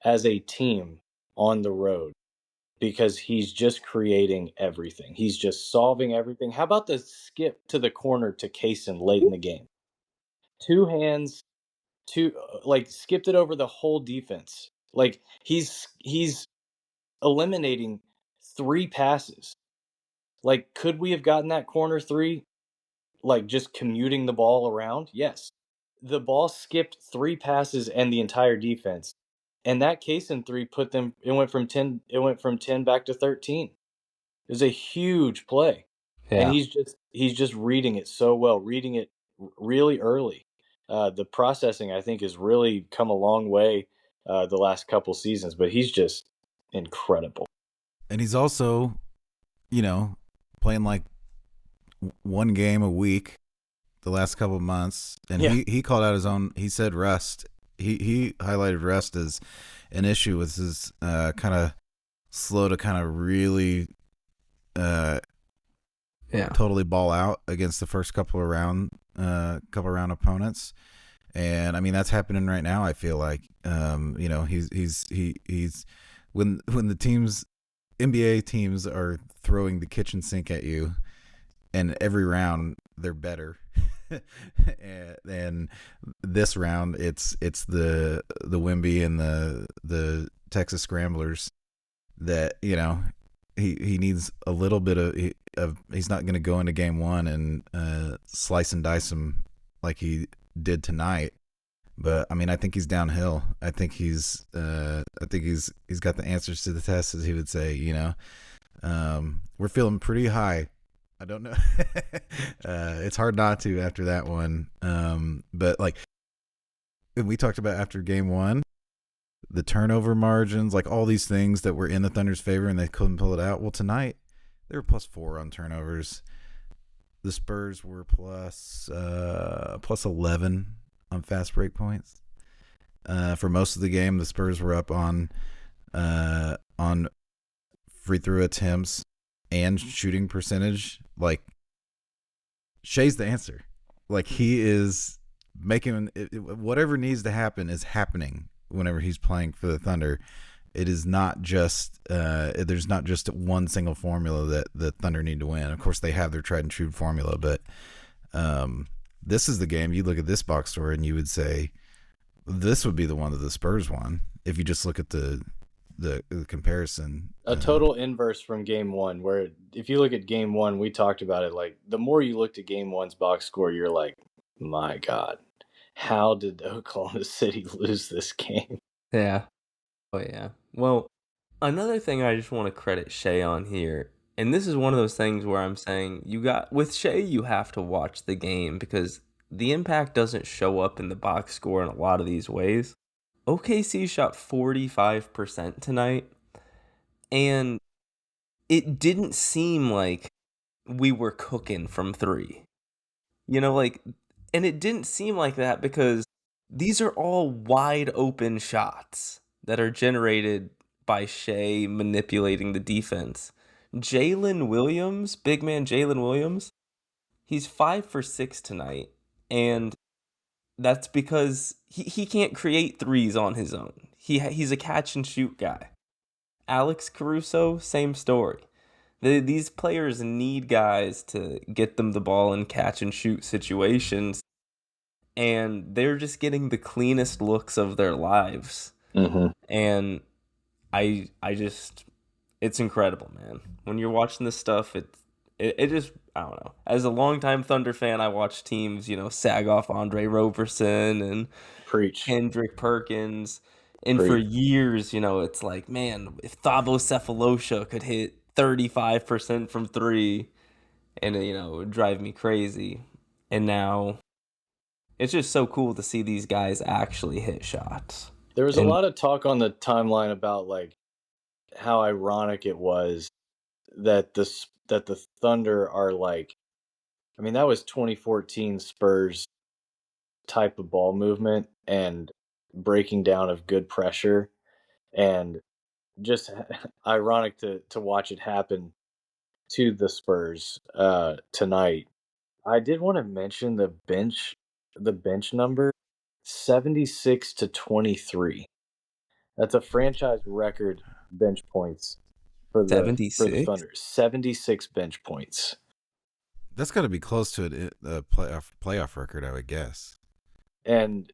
as a team on the road because he's just creating everything. He's just solving everything. How about the skip to the corner to Kaysen late in the game? Two hands, like skipped it over the whole defense. Like he's eliminating three passes. Like, could we have gotten that corner three? Like just commuting the ball around? Yes. The ball skipped three passes and the entire defense. And that Kaysen three it went from 10 back to 13. It was a huge play. And Yeah. he's just reading it so well, reading it really early. The processing, I think, has really come a long way the last couple seasons, but he's just incredible. And he's also, playing like one game a week the last couple of months. And Yeah. he called out his own. He said rest. He highlighted rest as an issue with his kind of slow to kind of really totally ball out against the first couple of round opponents. And I mean that's happening right now. I feel like he's when the teams, NBA teams, are throwing the kitchen sink at you, and every round they're better. and this round it's the Wimby and the Texas Scramblers that he needs a little bit of he's not going to go into game one and slice and dice him like he did tonight. But I mean, I think he's downhill. I think he's got the answers to the test, as he would say. We're feeling pretty high. I don't know. It's hard not to after that one. But like, and we talked about after game one, the turnover margins, like all these things that were in the Thunder's favor and they couldn't pull it out. Well, tonight they were +4 on turnovers. The Spurs were plus 11 on fast break points. For most of the game, the Spurs were up on free throw attempts and shooting percentage. Like, Shea's the answer. Like, he is making whatever needs to happen is happening whenever he's playing for the Thunder. It is not just there's not just one single formula that the Thunder need to win. Of course, they have their tried and true formula, but this is the game. You look at this box score and you would say this would be the one that the Spurs won if you just look at the comparison. A total inverse from game one, where if you look at game one, we talked about it, like the more you looked at game one's box score, you're like, my God, how did Oklahoma City lose this game? Yeah. Oh, yeah. Well, another thing I just want to credit Shea on here, and this is one of those things where I'm saying with Shea, you have to watch the game because the impact doesn't show up in the box score in a lot of these ways. OKC shot 45% tonight, and it didn't seem like we were cooking from three. And it didn't seem like that because these are all wide open shots that are generated by Shea manipulating the defense. Jalen Williams, big man Jalen Williams, he's 5 for 6 tonight, and that's because he can't create threes on his own. He's a catch and shoot guy. Alex Caruso, same story. These players need guys to get them the ball in catch and shoot situations, and they're just getting the cleanest looks of their lives. Mm-hmm. And I just, it's incredible, man. When you're watching this stuff, it just, I don't know. As a longtime Thunder fan, I watch teams, sag off Andre Roberson and Preach. Kendrick Perkins. And for years, it's like, man, if Thabo Cephalosha could hit 35% from three, and it would drive me crazy. And now it's just so cool to see these guys actually hit shots. There was a lot of talk on the timeline about like how ironic it was that the Thunder are like I mean, that was 2014 Spurs type of ball movement and breaking down of good pressure, and just ironic to watch it happen to the Spurs tonight. I did want to mention the bench number, 76 to 23. That's a franchise record bench points for the 76? Thunder. 76 bench points. That's got to be close to a playoff record, I would guess. And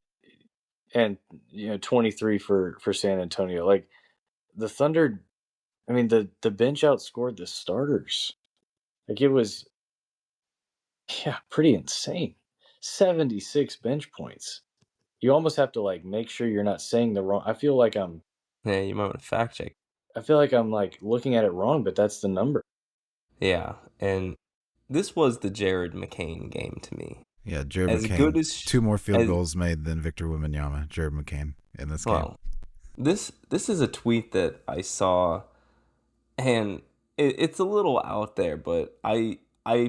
23 for San Antonio. Like the Thunder, I mean the bench outscored the starters. Like it was pretty insane. 76 bench points. You almost have to like make sure you're not saying the wrong. Yeah, you might want to fact check. I feel like I'm like looking at it wrong, but that's the number. Yeah, and this was the Jared McCain game to me. Yeah, Jared As McCain. good as 2 more field goals made than Victor Wembanyama. Jared McCain in this game. Well, this is a tweet that I saw, and it's a little out there, but I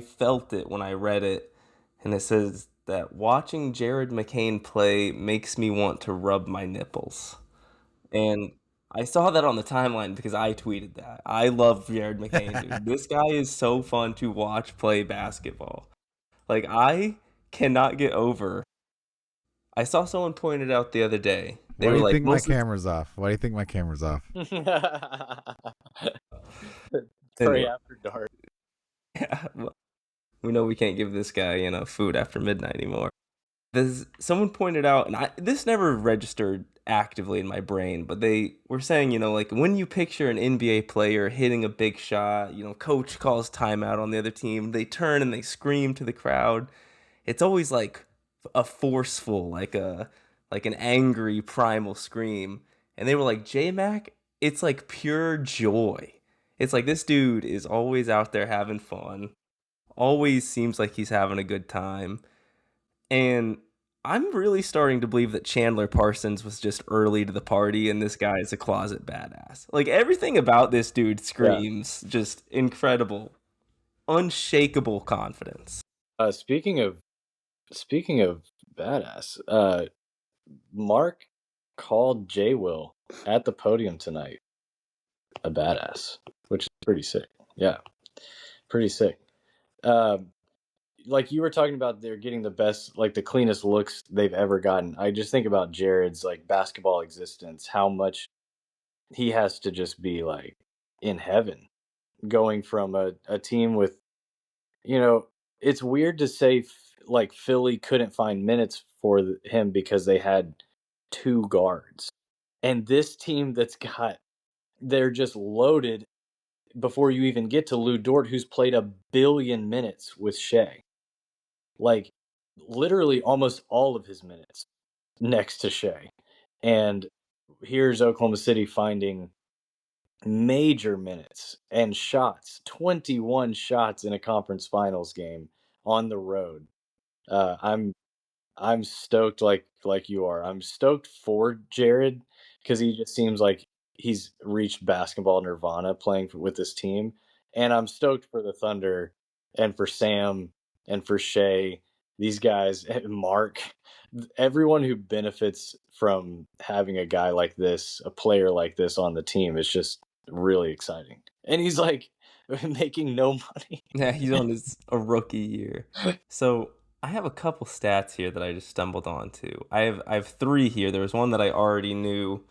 felt it when I read it, and it says that watching Jared McCain play makes me want to rub my nipples. And I saw that on the timeline because I tweeted that. I love Jared McCain, dude. This guy is so fun to watch play basketball. Like, I cannot get over. I saw someone point it out the other day. Why do you think my camera's off? Why do you think my camera's off? Pray after dark. Yeah, well, we know we can't give this guy, food after midnight anymore. Someone pointed out, and this never registered actively in my brain, but they were saying, like when you picture an NBA player hitting a big shot, coach calls timeout on the other team, they turn and they scream to the crowd. It's always like a forceful, like an angry primal scream. And they were like, J-Mac, it's like pure joy. It's like this dude is always out there having fun, always seems like he's having a good time. And I'm really starting to believe that Chandler Parsons was just early to the party and this guy is a closet badass. Like everything about this dude screams just incredible, unshakable confidence. Speaking of badass, Mark called J Will at the podium tonight a badass, which is pretty sick. Yeah, pretty sick. Like you were talking about, they're getting the best, like the cleanest looks they've ever gotten. I just think about Jared's like basketball existence, how much he has to just be like in heaven, going from a team with, it's weird to say like Philly couldn't find minutes for him because they had 2 guards, and this team they're just loaded before you even get to Lou Dort, who's played 1,000,000,000 minutes with Shea. Like literally almost all of his minutes next to Shea. And here's Oklahoma City finding major minutes and shots, 21 shots in a conference finals game on the road. I'm stoked like you are. I'm stoked for Jared because he just seems like he's reached basketball nirvana playing with this team, and I'm stoked for the Thunder and for Sam and for Shea. These guys, Mark, everyone who benefits from having a guy like this, a player like this on the team, is just really exciting. And he's like making no money. Yeah, he's on a rookie year. So I have a couple stats here that I just stumbled onto. I have 3 here. There was one that I already knew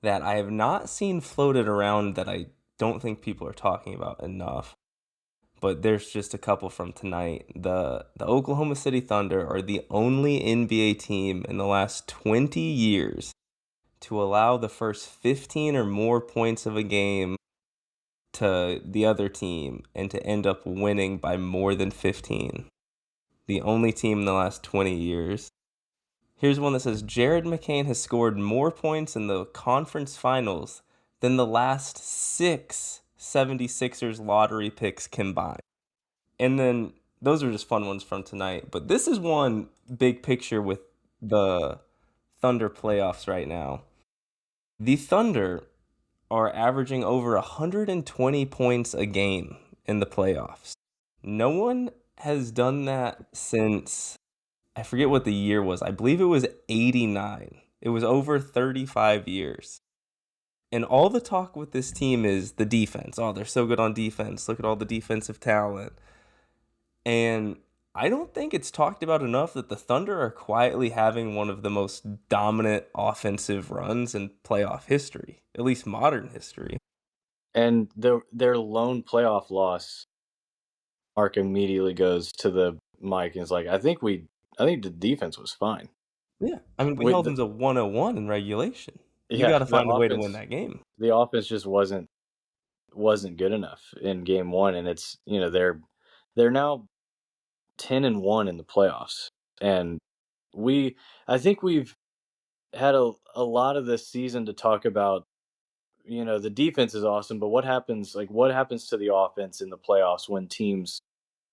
that I have not seen floated around that I don't think people are talking about enough. But there's just a couple from tonight. The Oklahoma City Thunder are the only NBA team in the last 20 years to allow the first 15 or more points of a game to the other team and to end up winning by more than 15. The only team in the last 20 years. Here's one that says Jared McCain has scored more points in the conference finals than the last 6 76ers lottery picks combined. And then those are just fun ones from tonight. But this is one big picture with the Thunder playoffs right now. The Thunder are averaging over 120 points a game in the playoffs. No one has done that since, I forget what the year was. I believe it was 89. It was over 35 years. And all the talk with this team is the defense. Oh, they're so good on defense. Look at all the defensive talent. And I don't think it's talked about enough that the Thunder are quietly having one of the most dominant offensive runs in playoff history, at least modern history. And their lone playoff loss, Mark immediately goes to the mic and is like, I think the defense was fine. Yeah. I mean, we held them to 101 in regulation. You got to The find a way to win offense that game. the offense just wasn't good enough in game 1, and it's, they're now 10-1 in the playoffs. And I think we've had a lot of this season to talk about, the defense is awesome, but what happens to the offense in the playoffs when teams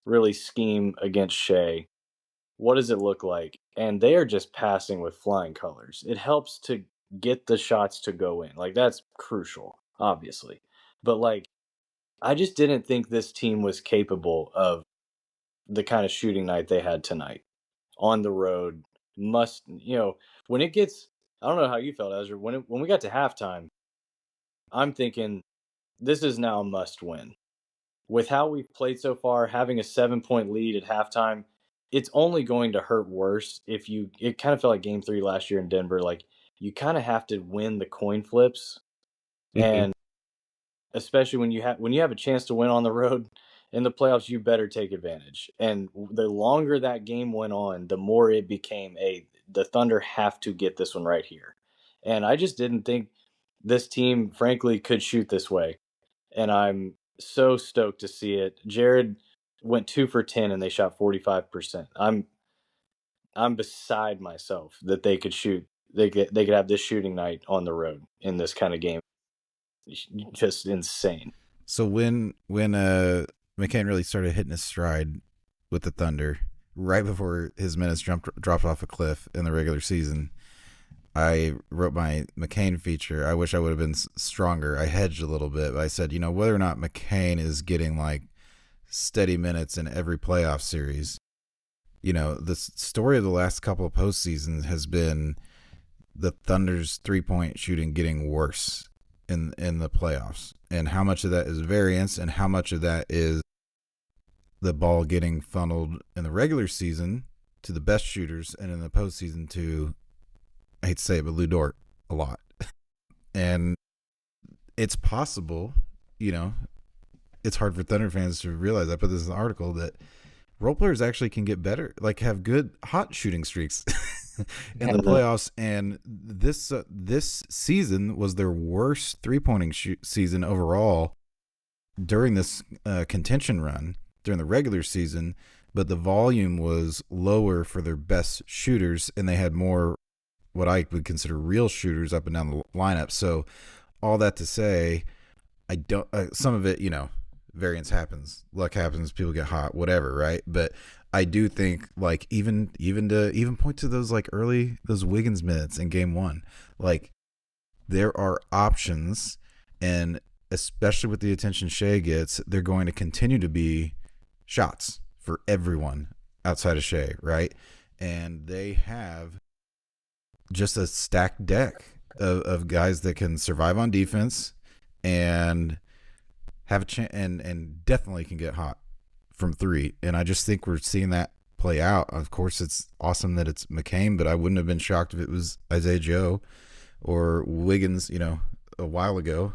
really scheme against Shea? What does it look like? And they are just passing with flying colors. It helps to get the shots to go in. Like, that's crucial, obviously. But like, I just didn't think this team was capable of the kind of shooting night they had tonight on the road. When it gets, I don't know how you felt, Ezra, when we got to halftime, I'm thinking this is now a must win. With how we've played so far, having a 7-point lead at halftime, it's only going to hurt worse it kind of felt like game 3 last year in Denver. Like, you kind of have to win the coin flips, Mhm. and especially when you have a chance to win on the road in the playoffs, you better take advantage. And the longer that game went on, the more it became the Thunder have to get this one right here. And I just didn't think this team, frankly, could shoot this way. And I'm so stoked to see it. Jared went 2 for 10 and they shot 45%. I'm beside myself that they could shoot. They could have this shooting night on the road in this kind of game. Just insane. So when McCain really started hitting his stride with the Thunder, right before his minutes dropped off a cliff in the regular season, I wrote my McCain feature. I wish I would have been stronger. I hedged a little bit, but I said, whether or not McCain is getting like steady minutes in every playoff series, the story of the last couple of postseasons has been the Thunder's 3-point shooting getting worse in the playoffs, and how much of that is variance and how much of that is the ball getting funneled in the regular season to the best shooters, and in the postseason to, I hate to say it, but Lou Dort a lot. And it's possible, it's hard for Thunder fans to realize. I put this in the article that role players actually can get better, like have good hot shooting streaks in the playoffs. And this season was their worst 3-pointing season overall during this contention run during the regular season, but the volume was lower for their best shooters, and they had more what I would consider real shooters up and down the lineup. So all that to say, I don't, some of it, variance happens, luck happens, people get hot, whatever, right? But I do think, like, even to point to those those Wiggins minutes in game 1, like, there are options, and especially with the attention Shea gets, they're going to continue to be shots for everyone outside of Shea, right? And they have just a stacked deck of guys that can survive on defense and have a chance, and definitely can get hot from 3. And I just think we're seeing that play out. Of course, it's awesome that it's McCain, but I wouldn't have been shocked if it was Isaiah Joe or Wiggins, a while ago.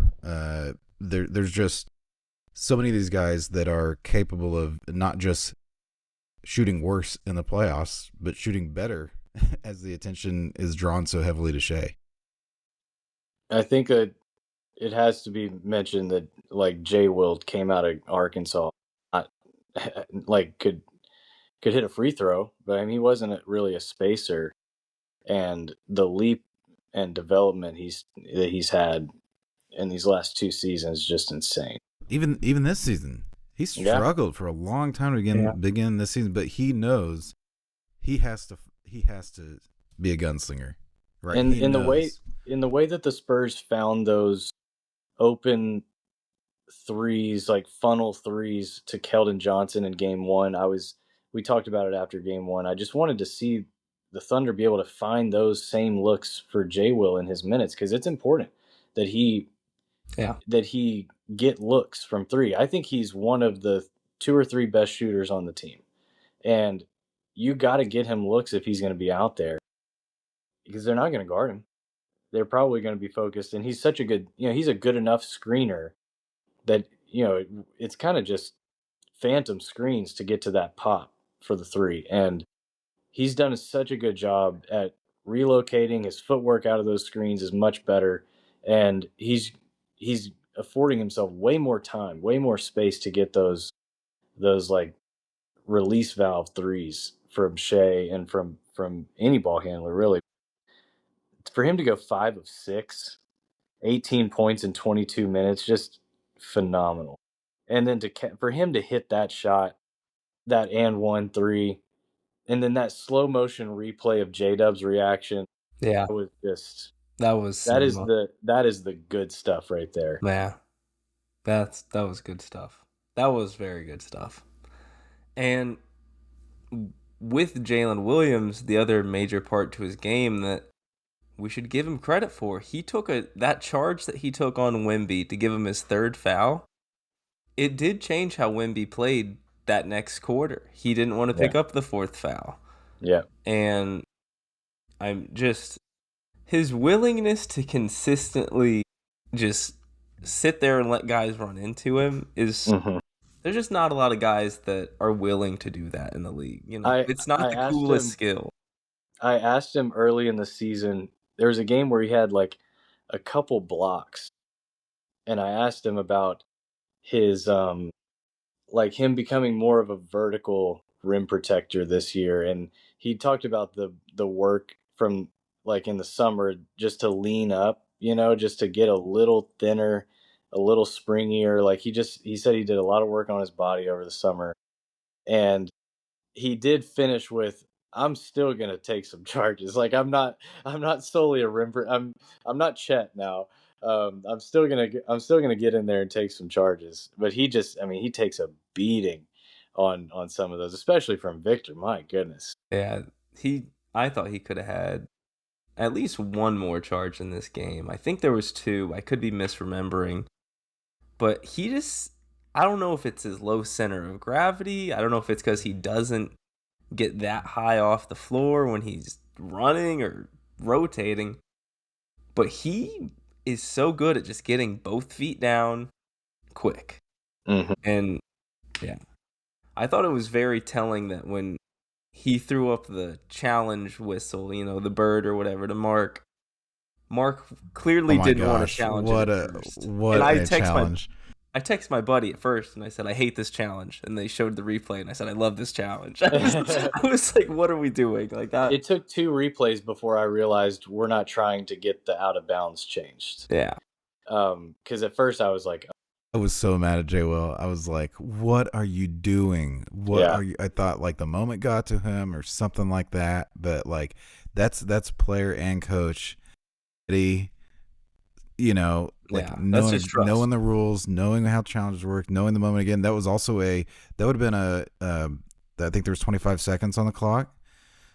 There's just so many of these guys that are capable of not just shooting worse in the playoffs, but shooting better as the attention is drawn so heavily to Shea. I think that it has to be mentioned that, like, Jay Wilt came out of Arkansas, not, like, could hit a free throw, but I mean, he wasn't really a spacer. And the leap and development that he's had in these last 2 seasons is just insane. Even this season, he struggled for a long time to begin this season, but he knows he has to be a gunslinger, right? And in the way that the Spurs found those open threes, like funnel threes to Keldon Johnson in game one. We talked about it after game one. I just wanted to see the Thunder be able to find those same looks for J Will in his minutes, because it's important that he get looks from three. I think he's one of the 2 or 3 best shooters on the team. And you got to get him looks if he's going to be out there, because they're not going to guard him. They're probably going to be focused. And he's such a good, he's a good enough screener that, it's kind of just phantom screens to get to that pop for the three. And he's done such a good job at relocating. His footwork out of those screens is much better. And he's affording himself way more time, way more space to get those like release valve threes from Shea and from any ball handler, really. For him to go 5 of 6, 18 points in 22 minutes, just phenomenal. And then for him to hit that shot, that and 1-3, and then that slow motion replay of J-Dub's reaction, yeah, was just that is the good stuff right there. Yeah, that was good stuff. That was very good stuff. And with Jalen Williams, the other major part to his game that we should give him credit for, he took that charge that he took on Wemby to give him his 3rd foul. It did change how Wemby played that next quarter. He didn't want to pick up the 4th foul. Yeah. And I'm just, his willingness to consistently just sit there and let guys run into him is, there's just not a lot of guys that are willing to do that in the league. It's not the coolest skill. I asked him early in the season, there was a game where he had like a couple blocks, and I asked him about his like him becoming more of a vertical rim protector this year, and he talked about the work from like in the summer just to lean up, just to get a little thinner, a little springier. Like he said he did a lot of work on his body over the summer, and he did finish with, I'm still gonna take some charges. Like I'm not solely a rim. I'm not Chet now. I'm still gonna get in there and take some charges. But he takes a beating on some of those, especially from Victor. My goodness. Yeah, I thought he could have had at least one more charge in this game. I think there was 2. I could be misremembering, but I don't know if it's his low center of gravity. I don't know if it's because he doesn't get that high off the floor when he's running or rotating, but he is so good at just getting both feet down quick. And yeah, I thought it was very telling that when he threw up the challenge whistle, the bird or whatever, to Mark clearly didn't want to challenge what it a challenge. I texted my buddy at first and I said, I hate this challenge. And they showed the replay and I said, I love this challenge. I was like, what are we doing? Like that. It took 2 replays before I realized we're not trying to get the out of bounds changed. Yeah. Because at first I was like, I was so mad at J. Will. I was like, what are you doing? I thought like the moment got to him or something like that. But like that's player and coach. Knowing the rules, knowing how challenges work, knowing the moment again. That was also that would have been I think there was 25 seconds on the clock,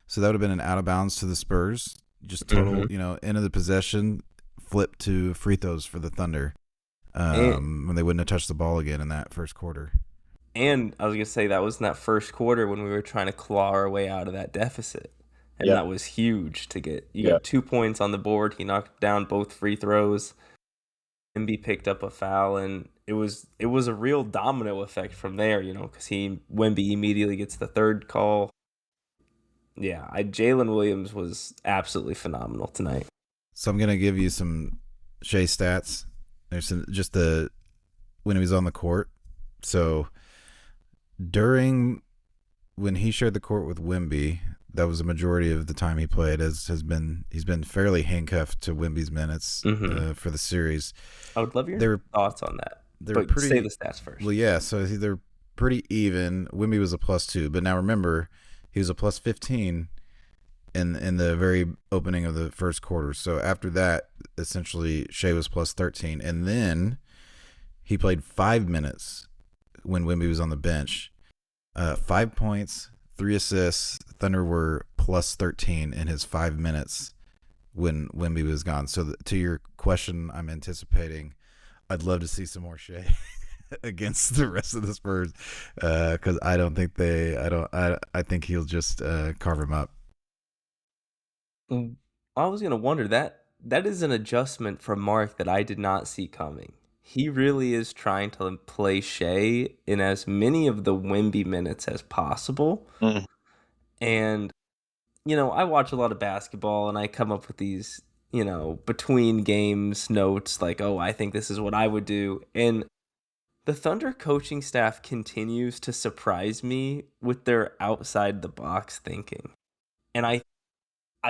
so that would have been an out of bounds to the Spurs. Just total, end of the possession, flip to free throws for the Thunder, when they wouldn't have touched the ball again in that first quarter. And I was gonna say that was in that first quarter when we were trying to claw our way out of that deficit. And that was huge to get. You got 2 points on the board. He knocked down both free throws. Embiid picked up a foul, and it was a real domino effect from there, because Wemby immediately gets the 3rd call. Yeah, Jalen Williams was absolutely phenomenal tonight. So I'm gonna give you some Shea stats. There's some just when he was on the court. So when he shared the court with Wemby, that was a majority of the time he played. He's been fairly handcuffed to Wemby's minutes for the series. I would love your thoughts on that. Say the stats first. Well, yeah. So they're pretty even. Wemby was a +2, but now remember, he was a +15 in the very opening of the first quarter. So after that, essentially, Shea was +13, and then He played 5 minutes when Wemby was on the bench. 5 points, 3 assists. Thunder were plus 13 in his 5 minutes when Wemby was gone. So to your question, I'm anticipating I'd love to see some more Shea against the rest of the Spurs because I don't think I think he'll just carve him up. I was gonna wonder that is an adjustment from Mark that I did not see coming. He really is trying to play Shea in as many of the Wemby minutes as possible. Mm. And, I watch a lot of basketball and I come up with these, between games notes like, oh, I think this is what I would do. And the Thunder coaching staff continues to surprise me with their outside the box thinking. And I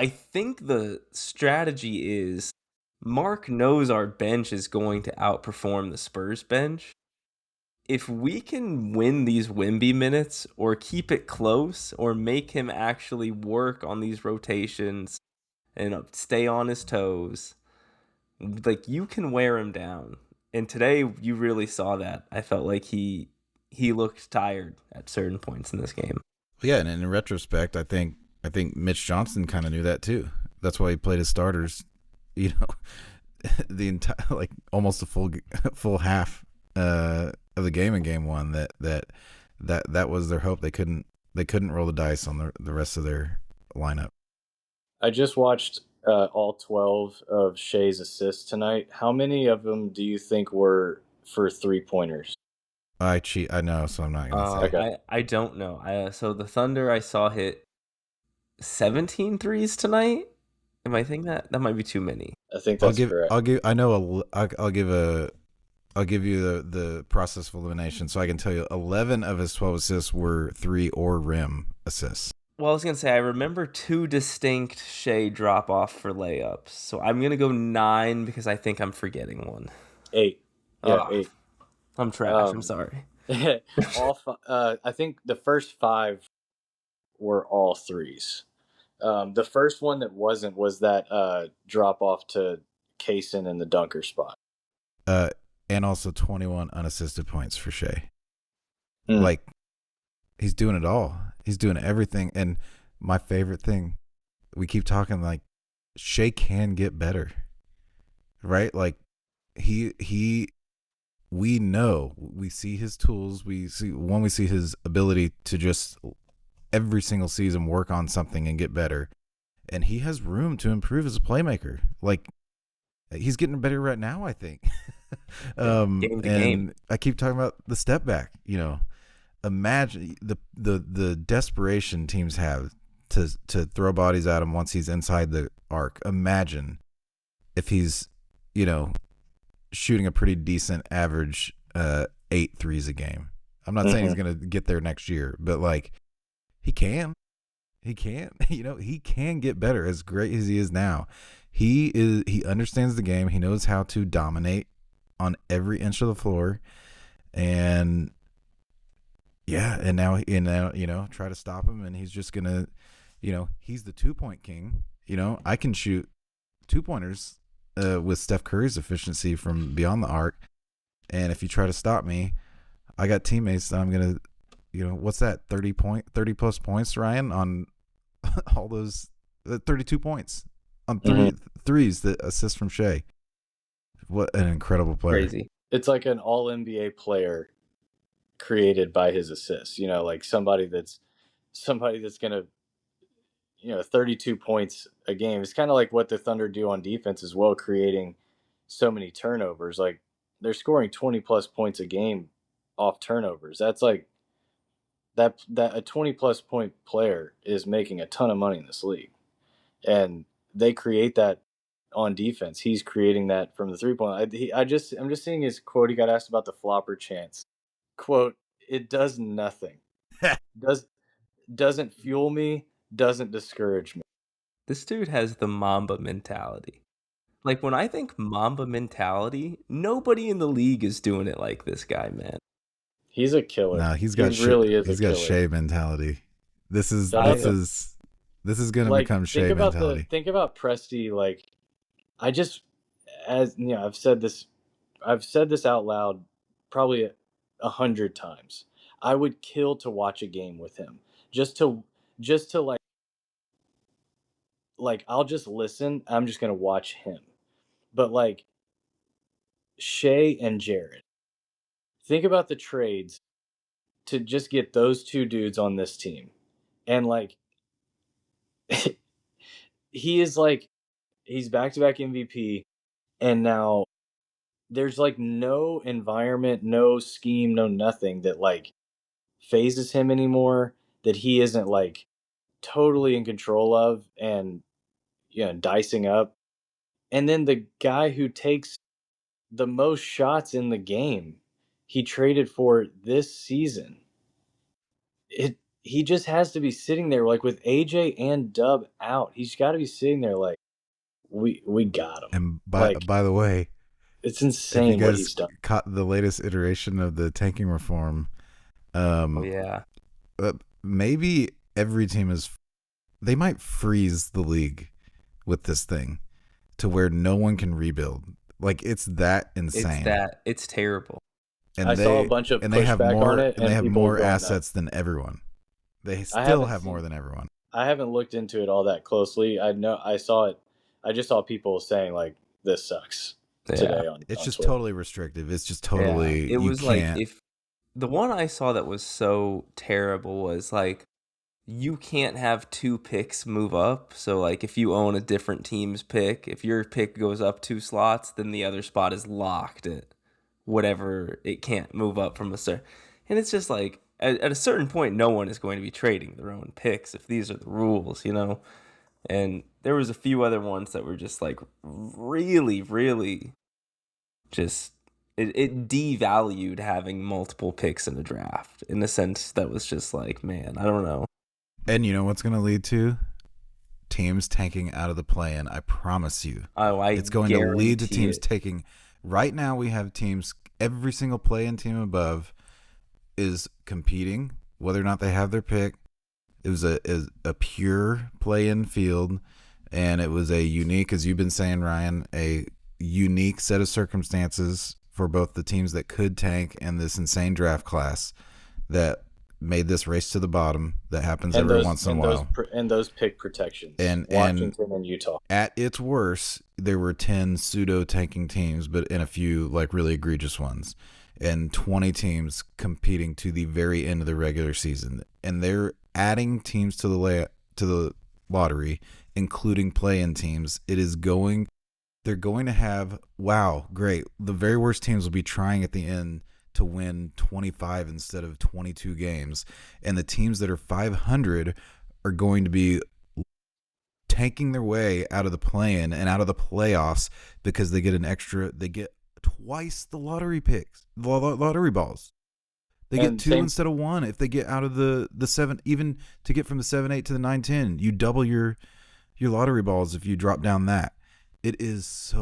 think the strategy is Mark knows our bench is going to outperform the Spurs bench. If we can win these Wemby minutes or keep it close or make him actually work on these rotations and stay on his toes, like you can wear him down. And today you really saw that. I felt like he looked tired at certain points in this game. Yeah, and in retrospect, I think Mitch Johnson kind of knew that too. That's why he played his starters, the entire almost a full half of the game in game one. That was their hope. They couldn't roll the dice on the rest of their lineup. I just watched all 12 of Shea's assists tonight. How many of them do you think were for 3-pointers? I know, so I'm not gonna say. Okay. I don't know. So the Thunder I saw hit 17 threes tonight. Am I thinking that might be too many? I think that's correct. I'll give you the process of elimination, so I can tell you 11 of his 12 assists were 3 or rim assists. Well, I was going to say, I remember 2 distinct Shea drop-off for layups. So I'm going to go 9 because I think I'm forgetting one. 8. Yeah, 8. I'm trash. I'm sorry. I think the first 5 were all threes. The first one that wasn't was that drop-off to Kaysen in the dunker spot. And also 21 unassisted points for Shea. Like, he's doing it all. He's doing everything. And my favorite thing, we keep talking like Shea can get better, right? Like we know, we see his tools. We see his ability to just every single season work on something and get better. And he has room to improve as a playmaker. Like, he's getting better right now, I think. Game. I keep talking about the step back, imagine the desperation teams have to throw bodies at him once he's inside the arc. Imagine if he's, shooting a pretty decent average 8 threes a game. I'm not saying he's going to get there next year, but like he can, he can get better. As great as he is now, he understands the game. He knows how to dominate on every inch of the floor, and now try to stop him, and he's just gonna, he's the 2-point king. I can shoot 2-pointers with Steph Curry's efficiency from beyond the arc, and if you try to stop me, I got teammates that I'm gonna, what's that, 30 plus points, Ryan, on all those 32 points on threes that assist from Shea. What an incredible player! Crazy. It's like an all NBA player created by his assists. Like somebody that's gonna, 32 points a game. It's kind of like what the Thunder do on defense as well, creating so many turnovers. Like they're scoring 20 plus points a game off turnovers. That's like that a 20 plus point player is making a ton of money in this league, and they create that on defense. He's creating that from the 3-point. I'm just seeing his quote. He got asked about the flopper chance. Quote, "It does nothing. Doesn't fuel me, doesn't discourage me." This dude has the Mamba mentality. Like, when I think Mamba mentality, nobody in the league is doing it like this guy, man. He's a killer. No, he's got Shea mentality. This is going to become Shea mentality. Think about Presti. Like, I've said this out loud probably 100 times. I would kill to watch a game with him, just to like I'll just listen. I'm just gonna watch him. But like Shea and Jared, think about the trades to just get those two dudes on this team, and like he is like he's back to back MVP, and now there's like no environment, no scheme, no nothing that like phases him anymore, that he isn't like totally in control of and dicing up. And then the guy who takes the most shots in the game he traded for this season, he just has to be sitting there like with AJ and Dub out. He's got to be sitting there like we got him. And Like by the way, it's have you insane what guys he's done. caught the latest iteration of the tanking reform? Oh yeah. Maybe every team they might freeze the league with this thing to where no one can rebuild. Like it's that insane. It's terrible. And I saw a bunch of and they have pushback more on it, and they have more nuts. assets than everyone. They still have more than everyone. I haven't looked into it all that closely. I saw it. I just saw people saying like this sucks today on. It's on just Twitter. totally restrictive. It's just totally. Yeah. It was like can't. if the one I saw that was so terrible was like you can't have two picks move up. So like if you own a different team's pick, if your pick goes up 2 slots, then the other spot is locked at whatever, it can't move up from a certain. And it's just like at a certain point, no one is going to be trading their own picks if these are the rules, you know? And there was a few other ones that were just like really, really just it devalued having multiple picks in a draft in a sense that was just like, man, I don't know. And you know what's going to lead to? Teams tanking out of the play-in. I promise you. It's going to lead to teams taking. Right now, we have teams. Every single play-in team above is competing, whether or not they have their pick. It was a pure play-in field, and it was a unique, as you've been saying, Ryan, a unique set of circumstances for both the teams that could tank and this insane draft class that made this race to the bottom that happens every once in a while. And those pick protections. And Washington and Utah. At its worst, there were 10 pseudo-tanking teams, but in a few like really egregious ones. And 20 teams competing to the very end of the regular season. And they're adding teams to the lottery, including play-in teams. They're going to have, wow, great. The very worst teams will be trying at the end to win 25 instead of 22 games. And the teams that are 500 are going to be tanking their way out of the play-in and out of the playoffs because they get twice the lottery picks, the lottery balls. They get 2 instead of 1 if they get out of the 7, even to get from the 7-8 to the 9-10. You double your lottery balls if you drop down that. It is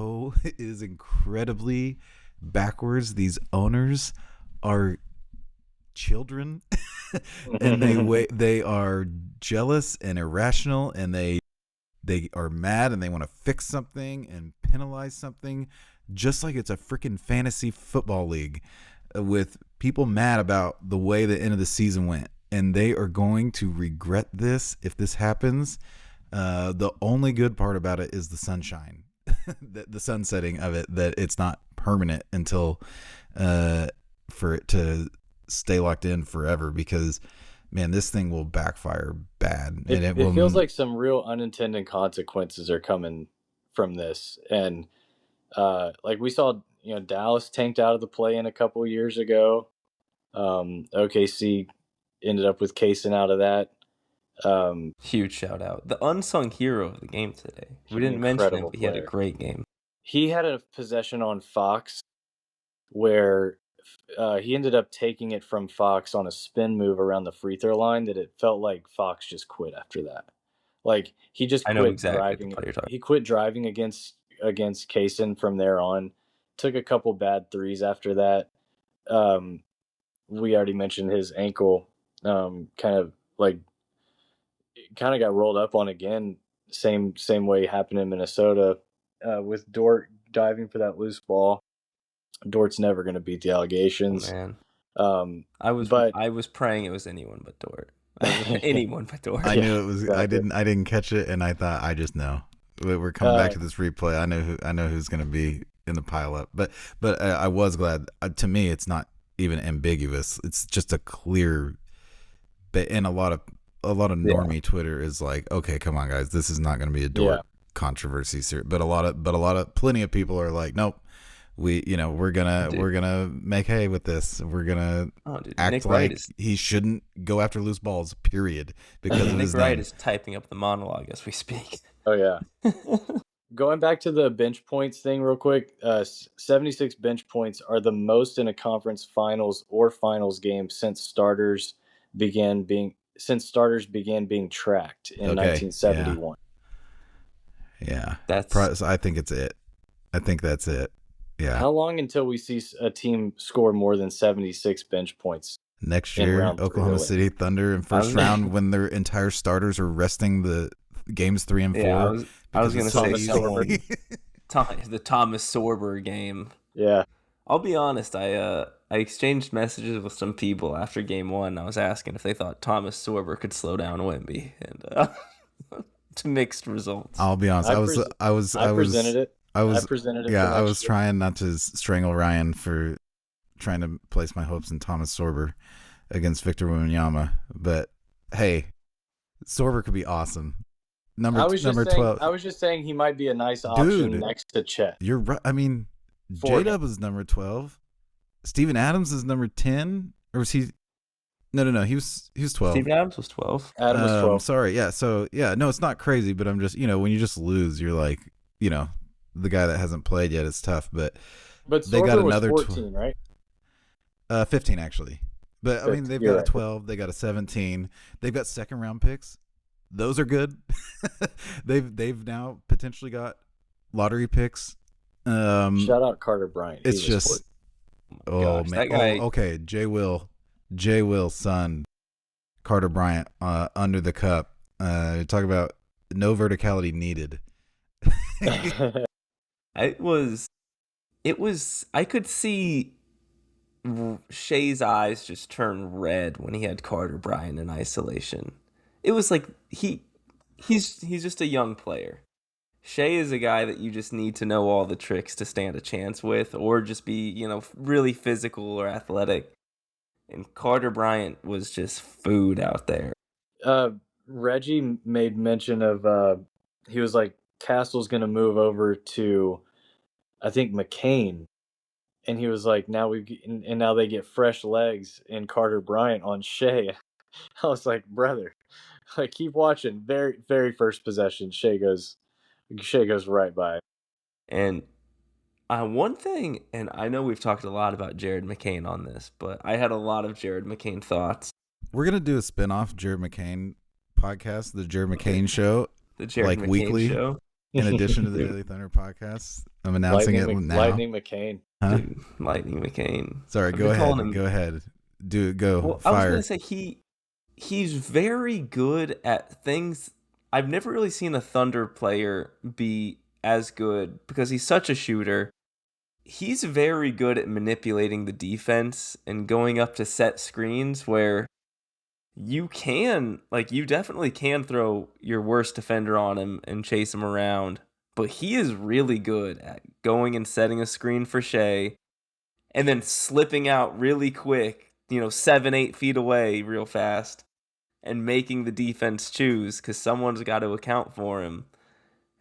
incredibly backwards. These owners are children and they are jealous and irrational, and they are mad and they want to fix something and penalize something, just like it's a freaking fantasy football league with people mad about the way the end of the season went, and they are going to regret this if this happens. The only good part about it is the sunshine, the sunsetting of it, that it's not permanent until for it to stay locked in forever, because man, this thing will backfire bad. And it feels like some real unintended consequences are coming from this. And like we saw, Dallas tanked out of the play-in a couple years ago. OKC ended up with Kaysen out of that. Huge shout out. The unsung hero of the game today. We didn't mention him, but he had a great game. He had a possession on Fox where he ended up taking it from Fox on a spin move around the free throw line that it felt like Fox just quit after that. Like he just quit driving. He quit driving against Kaysen from there on. Took a couple bad threes after that. We already mentioned his ankle kind of got rolled up on again. Same way happened in Minnesota with Dort diving for that loose ball. Dort's never going to beat the Oh, allegations. man. But I was praying it was anyone but Dort. Anyone but Dort. I knew it was. exactly. I didn't catch it, and I thought I just know. We're coming back to this replay. I know who's going to be in the pileup. But I was glad. To me, it's not even ambiguous. It's just a clear. And a lot of normie Twitter is like, okay, come on, guys, this is not going to be a Dort controversy. But plenty of people are like, nope. We're gonna make hay with this. We're gonna act Nick like he shouldn't go after loose balls. Period. Because of Nick his Wright name. is typing up the monologue as we speak. Oh yeah. Going back to the bench points thing real quick, 76 bench points are the most in a conference finals or finals game since starters began being tracked in 1971. Yeah. That's. I think it's it. I think that's it. Yeah. How long until we see a team score more than 76 bench points? Next year, Oklahoma City Thunder in first round when their entire starters are resting the games 3 and 4. Yeah, I was going to say someone. The Thomas Sorber game. Yeah. I'll be honest. I exchanged messages with some people after game 1. I was asking if they thought Thomas Sorber could slow down Wemby, and to mixed results. I'll be honest. I presented it. I presented it. Yeah, I was trying not to strangle Ryan for trying to place my hopes in Thomas Sorber against Victor Wembanyama, but hey, Sorber could be awesome. Number 12. I was just saying he might be a nice option next to Chet. You're right. I mean, J-Dub is number 12. Steven Adams is number 10, or was he? No. He was 12. Steven Adams was 12. Adams was 12. Sorry. Yeah. So yeah, no, it's not crazy, but I'm just when you just lose, you're like the guy that hasn't played yet is tough, but they got another 14, right? 15 actually. But I mean, they've got a 12, they got a 17, they've got second round picks. Those are good. they've now potentially got lottery picks. Shout out Carter Bryant. It's just man. That guy. Okay, J Will's son, Carter Bryant, under the cup. Talk about no verticality needed. It was I could see Shea's eyes just turn red when he had Carter Bryant in isolation. It was like he's just a young player. Shea is a guy that you just need to know all the tricks to stand a chance with, or just be, really physical or athletic. And Carter Bryant was just food out there. Reggie made mention of he was like, Castle's going to move over to, I think, McCain. And he was like, now they get fresh legs in Carter Bryant on Shea. I was like, brother, like, keep watching. Very, very first possession, Shea goes right by. And one thing, and I know we've talked a lot about Jared McCain on this, but I had a lot of Jared McCain thoughts. We're going to do a spinoff Jared McCain podcast, the Jared McCain Show. The Jared McCain weekly Show. In addition to the Daily Thunder podcast. I'm announcing it now. Lightning McCain. Huh? Dude, Lightning McCain. Sorry, go ahead. Go ahead. Go. Well, fire. I was going to say he's very good at things. I've never really seen a Thunder player be as good because he's such a shooter. He's very good at manipulating the defense and going up to set screens where you definitely can throw your worst defender on him and chase him around. But he is really good at going and setting a screen for Shea and then slipping out really quick, 7-8 feet away real fast and making the defense choose because someone's got to account for him.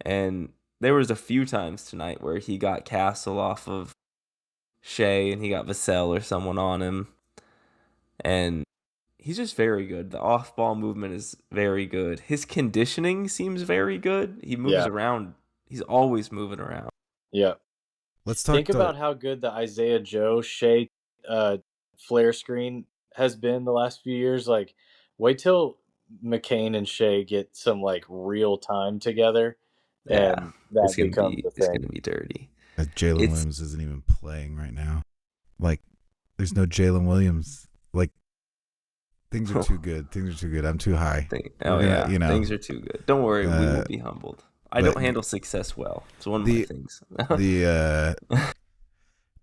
And there was a few times tonight where he got Castle off of Shea and he got Vassell or someone on him. And he's just very good. The off-ball movement is very good. His conditioning seems very good. He moves around. He's always moving around. Yeah. Let's talk about how good the Isaiah Joe Shea flare screen has been the last few years. Like, wait till McCain and Shea get some real time together, and that becomes the thing. It's gonna be dirty. Jalen Williams isn't even playing right now. There's no Jalen Williams. Things are too good. I'm too high. Things are too good. Don't worry, we will be humbled. I don't handle success well. It's one of my things.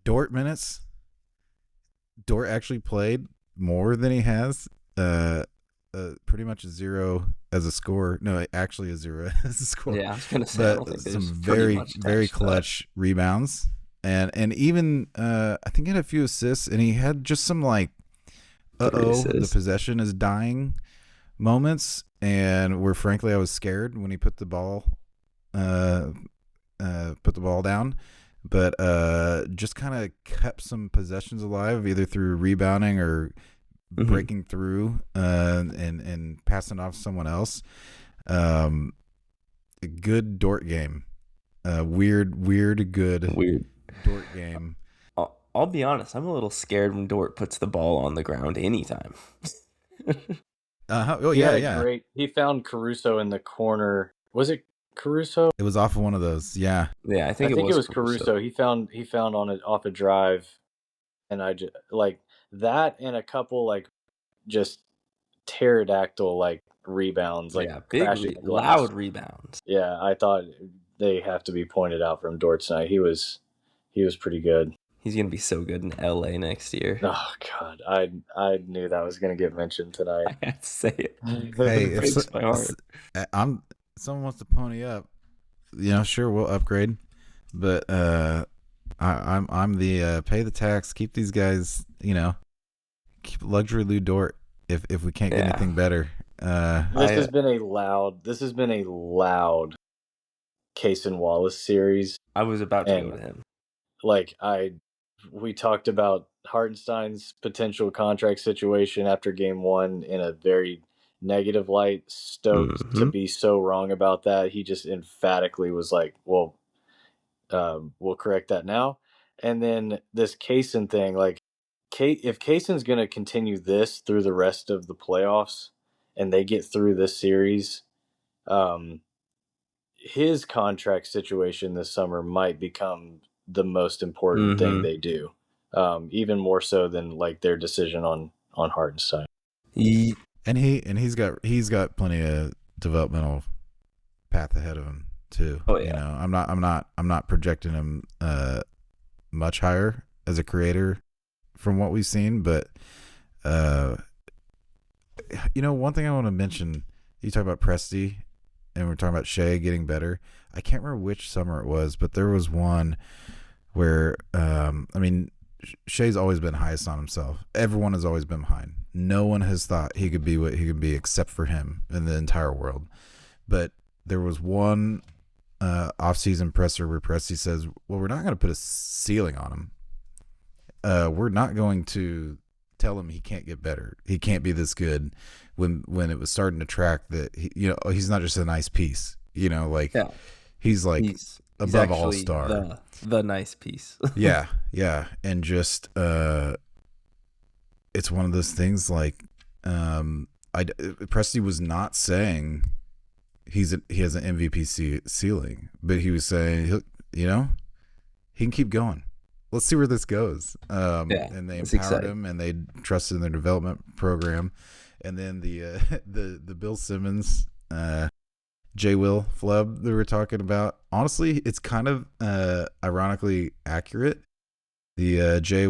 Dort minutes. Dort actually played more than he has. Pretty much a 0 as a score. No, actually a 0 as a score. Yeah, I was gonna say I don't But think some there's pretty very much very attached to that. clutch rebounds, and even I think he had a few assists, and he had just some like, 3 the assists. possession is dying moments, and where frankly I was scared when he put the ball down, but just kind of kept some possessions alive either through rebounding or breaking through and passing off to someone else. A good Dort game. Weird good Dort game. I'll be honest, I'm a little scared when Dort puts the ball on the ground anytime. Oh He had yeah. He found Caruso in the corner. Was it Caruso? It was off of one of those. Yeah. Yeah, I I think think it was Caruso. He found on it off a drive, and I just like that and a couple like just pterodactyl like rebounds, like Yeah, crashing big, the glass. loud rebounds. Yeah, I thought they have to be pointed out from Dort tonight. He was pretty good. He's gonna be so good in LA next year. Oh God, I knew that was gonna get mentioned tonight. I had to say it. Hey, It breaks my heart. someone wants to pony up, sure, we'll upgrade, but I'm the pay the tax, keep these guys, keep luxury Lou Dort if we can't get anything better. This has been a loud Cason Wallace series. I was about to go to him. We talked about Hartenstein's potential contract situation after game 1 in a very negative light. Stoked to be so wrong about that. He just emphatically was like, well, we'll correct that now. And then this Cason thing, like, if Cason's going to continue this through the rest of the playoffs and they get through this series, his contract situation this summer might become the most important thing they do, even more so than like their decision on Hartenstein. And he's got plenty of developmental path ahead of him too. Oh yeah. I'm not projecting him much higher as a creator from what we've seen, but one thing I want to mention, you talk about Presti and we're talking about Shea getting better. I can't remember which summer it was, but there was one where Shea's always been highest on himself. Everyone has always been behind. No one has thought he could be what he could be except for him in the entire world. But there was one off-season presser where Presti says, well, we're not going to put a ceiling on him. We're not going to tell him he can't get better. He can't be this good. When it was starting to track that, he's not just a nice piece. He's above all-star. The nice piece. yeah, and just it's one of those things like Presti was not saying he has an MVP ceiling, but he was saying he can keep going. Let's see where this goes. And they empowered him and they trusted in their development program. And then the Bill Simmons, J. Will flub that we were talking about. Honestly, it's kind of ironically accurate. The J.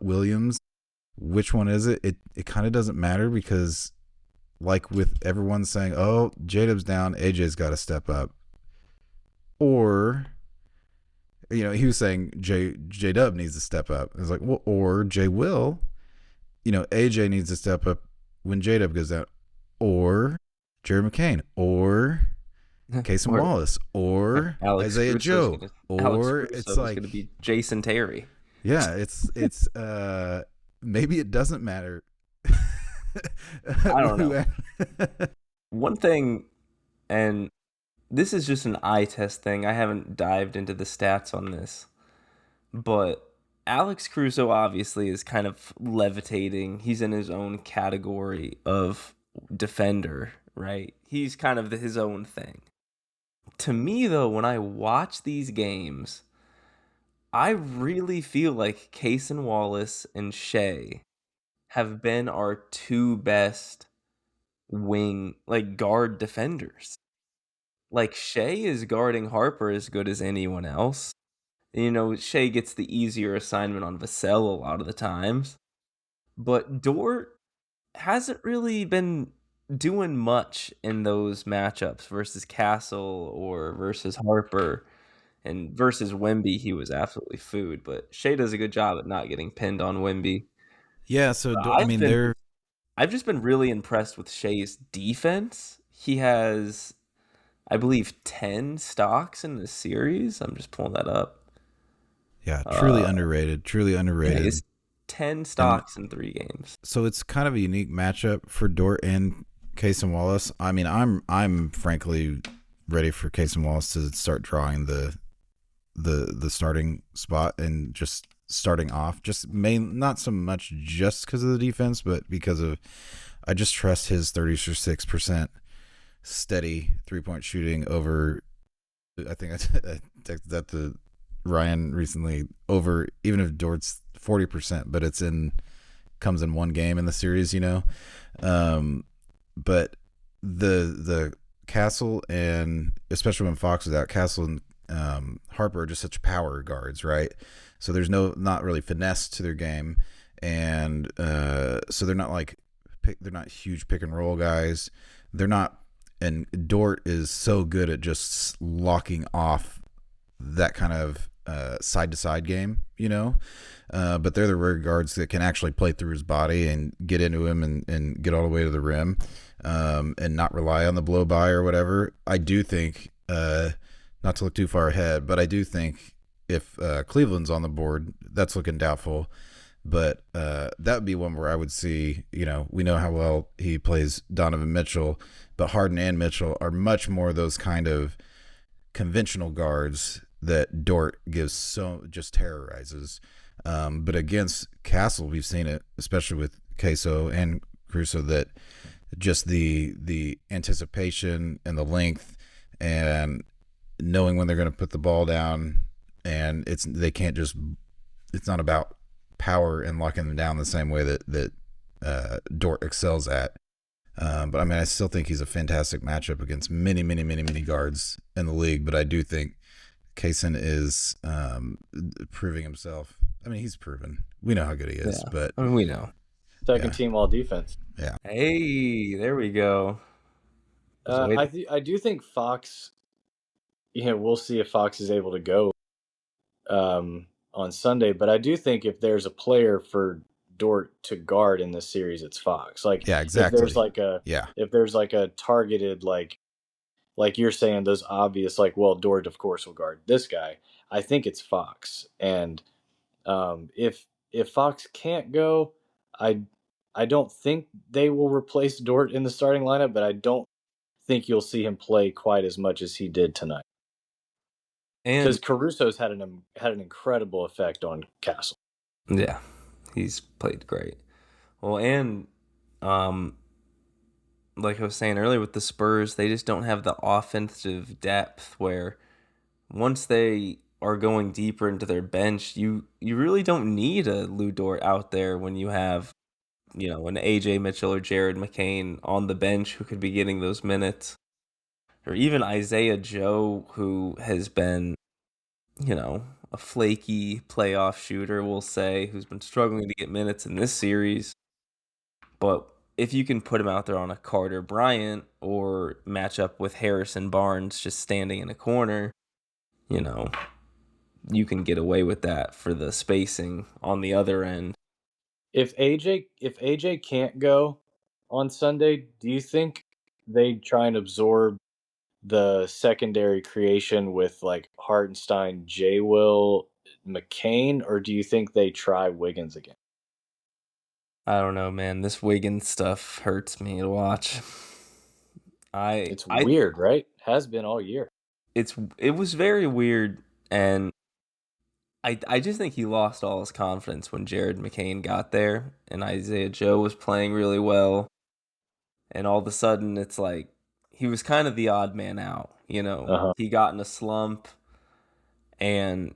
Williams, which one is it? It kind of doesn't matter because, like with everyone saying, "Oh, J-Dub's down, AJ's got to step up," or he was saying J-Dub needs to step up. It's like, well, or J. Will, AJ needs to step up when J-Dub goes down, or Jerry McCain, or Cason Wallace, or Isaiah Joe, or it's like going to be Jason Terry. Yeah, it's maybe it doesn't matter. I don't know. One thing, and this is just an eye test thing. I haven't dived into the stats on this, but Alex Caruso obviously is kind of levitating. He's in his own category of defender, right? He's kind of his own thing. To me, though, when I watch these games, I really feel like Cason Wallace and Shea have been our two best guard defenders. Like, Shea is guarding Harper as good as anyone else. Shea gets the easier assignment on Vassell a lot of the times. But Dort hasn't really been doing much in those matchups versus Castle or versus Harper. And versus Wemby, he was absolutely food. But Shea does a good job at not getting pinned on Wemby. Yeah, so I I've mean been they're I've just been really impressed with Shea's defense. He has, I believe, 10 stocks in this series. I'm just pulling that up. truly Uh, underrated, truly yeah, underrated. it's 10 And stocks in 3 games. so it's kind of a unique matchup for Dort and Case and Wallace. I mean, I'm frankly ready for Case and Wallace to start drawing the starting spot and just starting off. Just not so much just because of the defense, but because of I just trust his 36% steady 3-point shooting over. I think I texted that to Ryan recently, over even if Dort's 40%, but comes in one game in the series, but the Castle, and especially when Fox was out, Castle and Harper are just such power guards, right? So there's not really finesse to their game, and so they're not huge pick and roll guys. They're not, and Dort is so good at just locking off that kind of side to side game, but they're the rare guards that can actually play through his body and get into him and get all the way to the rim, and not rely on the blow by or whatever. I do think, not to look too far ahead, but I do think if Cleveland's on the board, that's looking doubtful. But that would be one where I would see, we know how well he plays Donovan Mitchell, but Harden and Mitchell are much more those kind of conventional guards that Dort just terrorizes. But against Castle, we've seen it, especially with Queso and Caruso, that just the anticipation and the length and knowing when they're going to put the ball down, and it's not about power and locking them down the same way that Dort excels at. But I mean, I still think he's a fantastic matchup against many, many, many, many guards in the league. But I do think Kaysen is proving himself. I mean, he's proven. We know how good he is, but I mean, we know. Second team all defense. Yeah. Hey, there we go. I do think Fox. We'll see if Fox is able to go on Sunday. But I do think if there's a player for Dort to guard in this series, it's Fox. Yeah, exactly. If there's like a targeted like you're saying, those obvious Dort of course will guard this guy. I think it's Fox, and if Fox can't go, I don't think they will replace Dort in the starting lineup, but I don't think you'll see him play quite as much as he did tonight. Because Caruso's had an incredible effect on Castle. Yeah, he's played great. Well, and like I was saying earlier with the Spurs, they just don't have the offensive depth where once they are going deeper into their bench, you really don't need a Lou Dort out there when you have, an AJ Mitchell or Jared McCain on the bench who could be getting those minutes. Or even Isaiah Joe, who has been, a flaky playoff shooter, we'll say, who's been struggling to get minutes in this series. But if you can put him out there on a Carter Bryant or match up with Harrison Barnes just standing in a corner, you can get away with that for the spacing on the other end. If AJ can't go on Sunday, do you think they try and absorb the secondary creation with Hartenstein, J. Will, McCain, or do you think they try Wiggins again? I don't know, man. This Wiggins stuff hurts me to watch. It's weird, right? Has been all year. It was very weird, and I just think he lost all his confidence when Jared McCain got there and Isaiah Joe was playing really well. And all of a sudden, it's like he was kind of the odd man out, He got in a slump, and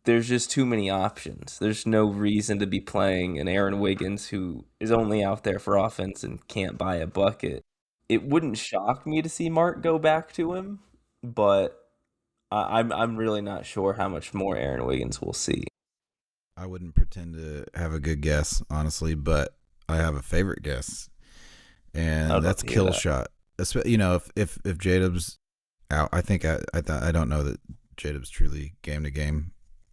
there's just too many options. There's no reason to be playing an Aaron Wiggins who is only out there for offense and can't buy a bucket. It wouldn't shock me to see Mark go back to him, but I'm really not sure how much more Aaron Wiggins we'll see. I wouldn't pretend to have a good guess, honestly, but I have a favorite guess, I and would love that's to hear kill that. shot. If Jadub's out, I don't know that Jadub's truly game to game.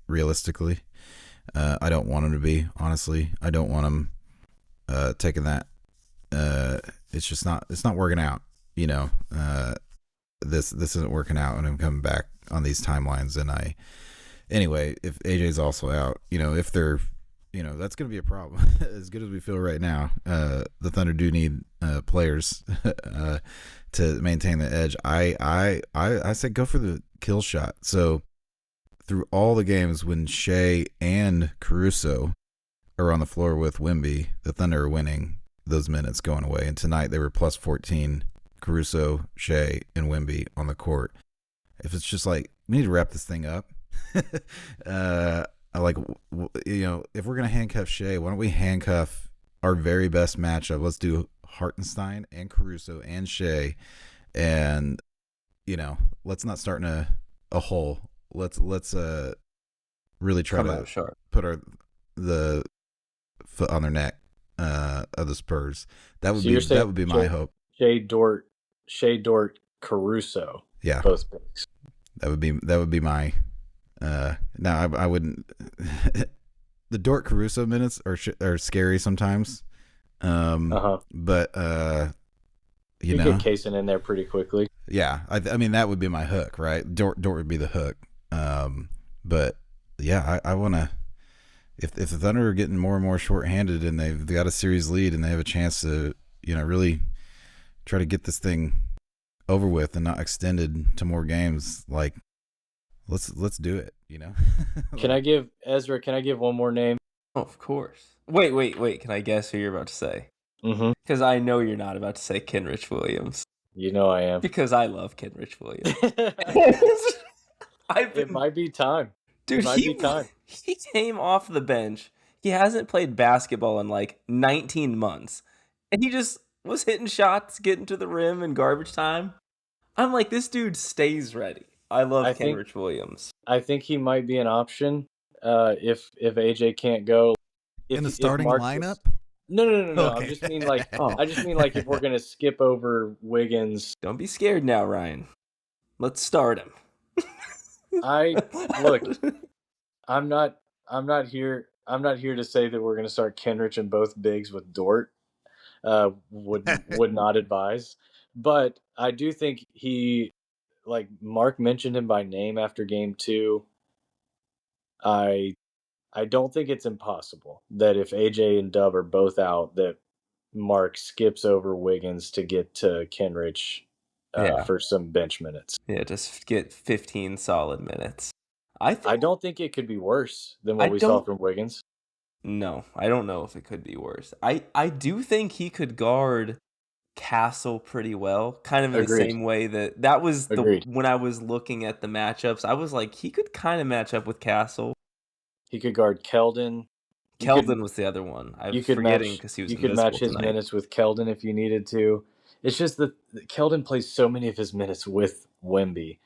Realistically, I don't want him to be. Honestly, I don't want him taking that. It's just not. It's not working out. This isn't working out, and I'm coming back on these timelines, and anyway, if AJ's also out, if they're, that's going to be a problem. As good as we feel right now, the Thunder do need players to maintain the edge. I said go for the kill shot. So through all the games when Shea and Caruso are on the floor with Wemby, the Thunder are winning those minutes going away. And tonight they were plus 14, Caruso, Shea, and Wemby on the court. If it's just like, we need to wrap this thing up. If we're gonna handcuff Shea, why don't we handcuff our very best matchup? Let's do Hartenstein and Caruso and Shea, and let's not start in a hole. Let's really try to put the foot on their neck of the Spurs. That would be my hope. Shea Dort, Caruso. Yeah, both picks. That would be my. Now I wouldn't. The Dort Caruso minutes are scary sometimes. But you get Kaysen in there pretty quickly. Yeah, I mean that would be my hook, right? Dort would be the hook. But yeah, I want to. If the Thunder are getting more and more shorthanded and they've got a series lead and they have a chance to really try to get this thing over with and not extended to more games, like let's do it. Can I give one more name? Oh, of course. Wait. Can I guess who you're about to say? Mm-hmm. Because I know you're not about to say Kenrich Williams. You know I am. Because I love Kenrich Williams. It might be time. Dude, he came off the bench. He hasn't played basketball in like 19 months. And he just was hitting shots, getting to the rim in garbage time. I'm like, this dude stays ready. I love Kenrich Williams. I think he might be an option if AJ can't go. In the starting lineup? No. Okay. I just mean like if we're gonna skip over Wiggins. Don't be scared now, Ryan. Let's start him. I'm not here to say that we're gonna start Kenrich and both bigs with Dort. Would not advise. But I do think he, like Mark mentioned him by name after game 2. I don't think it's impossible that if AJ and Dub are both out, that Mark skips over Wiggins to get to Kenrich for some bench minutes. Yeah, just get 15 solid minutes. I don't think it could be worse than what we saw from Wiggins. No, I don't know if it could be worse. I do think he could guard Castle pretty well, kind of in the same way that was when I was looking at the matchups, I was like, he could kind of match up with Castle. He could guard Keldon. Keldon was the other one. I'm forgetting because he was. You could match his minutes with Keldon if you needed to. It's just that Keldon plays so many of his minutes with Wemby,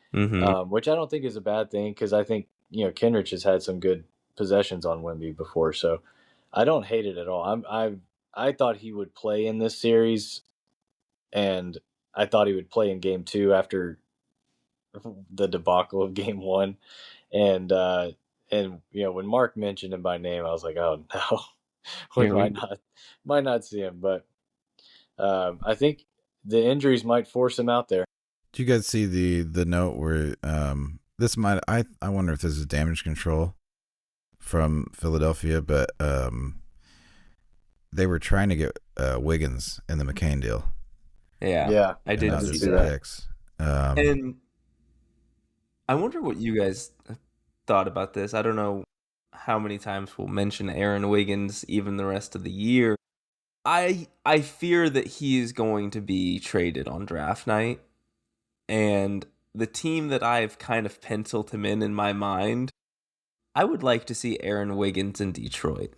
which I don't think is a bad thing because I think Kenrich has had some good possessions on Wemby before, so I don't hate it at all. I thought he would play in this series, and I thought he would play in game 2 after the debacle of game 1, and when Mark mentioned him by name, I was like, oh no, we might not see him, but I think the injuries might force him out there. Do you guys see the note where this might I wonder if this is damage control from Philadelphia, but they were trying to get Wiggins in the McCain deal. Yeah, I did see that. And I wonder what you guys thought about this. I don't know how many times we'll mention Aaron Wiggins even the rest of the year. I fear that he is going to be traded on draft night, and the team that I've kind of penciled him in my mind, I would like to see Aaron Wiggins in Detroit.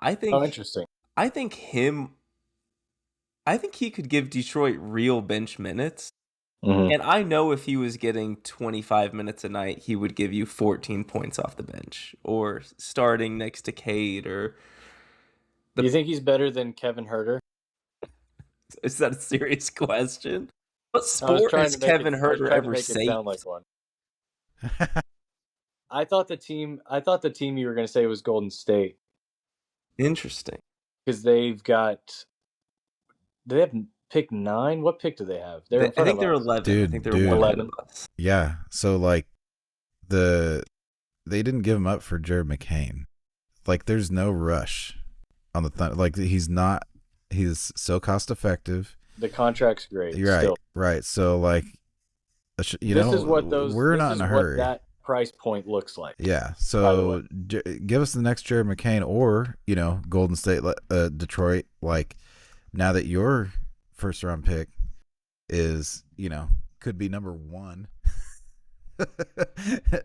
Interesting. I think he could give Detroit real bench minutes, Mhm. And I know if he was getting 25 minutes a night, he would give you 14 points off the bench or starting next to Cade or Do the you think he's better than Kevin Herter? is that a serious question? What I was sport trying has to make it. Kevin I was Herter trying to ever make it sound like saved? one. I thought the team. I thought the team you were going to say was Golden State Interesting. because they've got. They have pick 9. What pick do they have? They're in I front think of they're us. 11. I think they're one Dude. ahead of 11. us. Yeah. So like they didn't give him up for Jared McCain. Like there's no rush on the Thunder. Like he's so cost effective. The contract's great. You're right. Still, Right. So like this is what those. we're This not is in a what hurry. that price point looks like. Yeah. By the way, So give us the next Jared McCain or, Golden State, Detroit. Like now that your first round pick is, could be number 1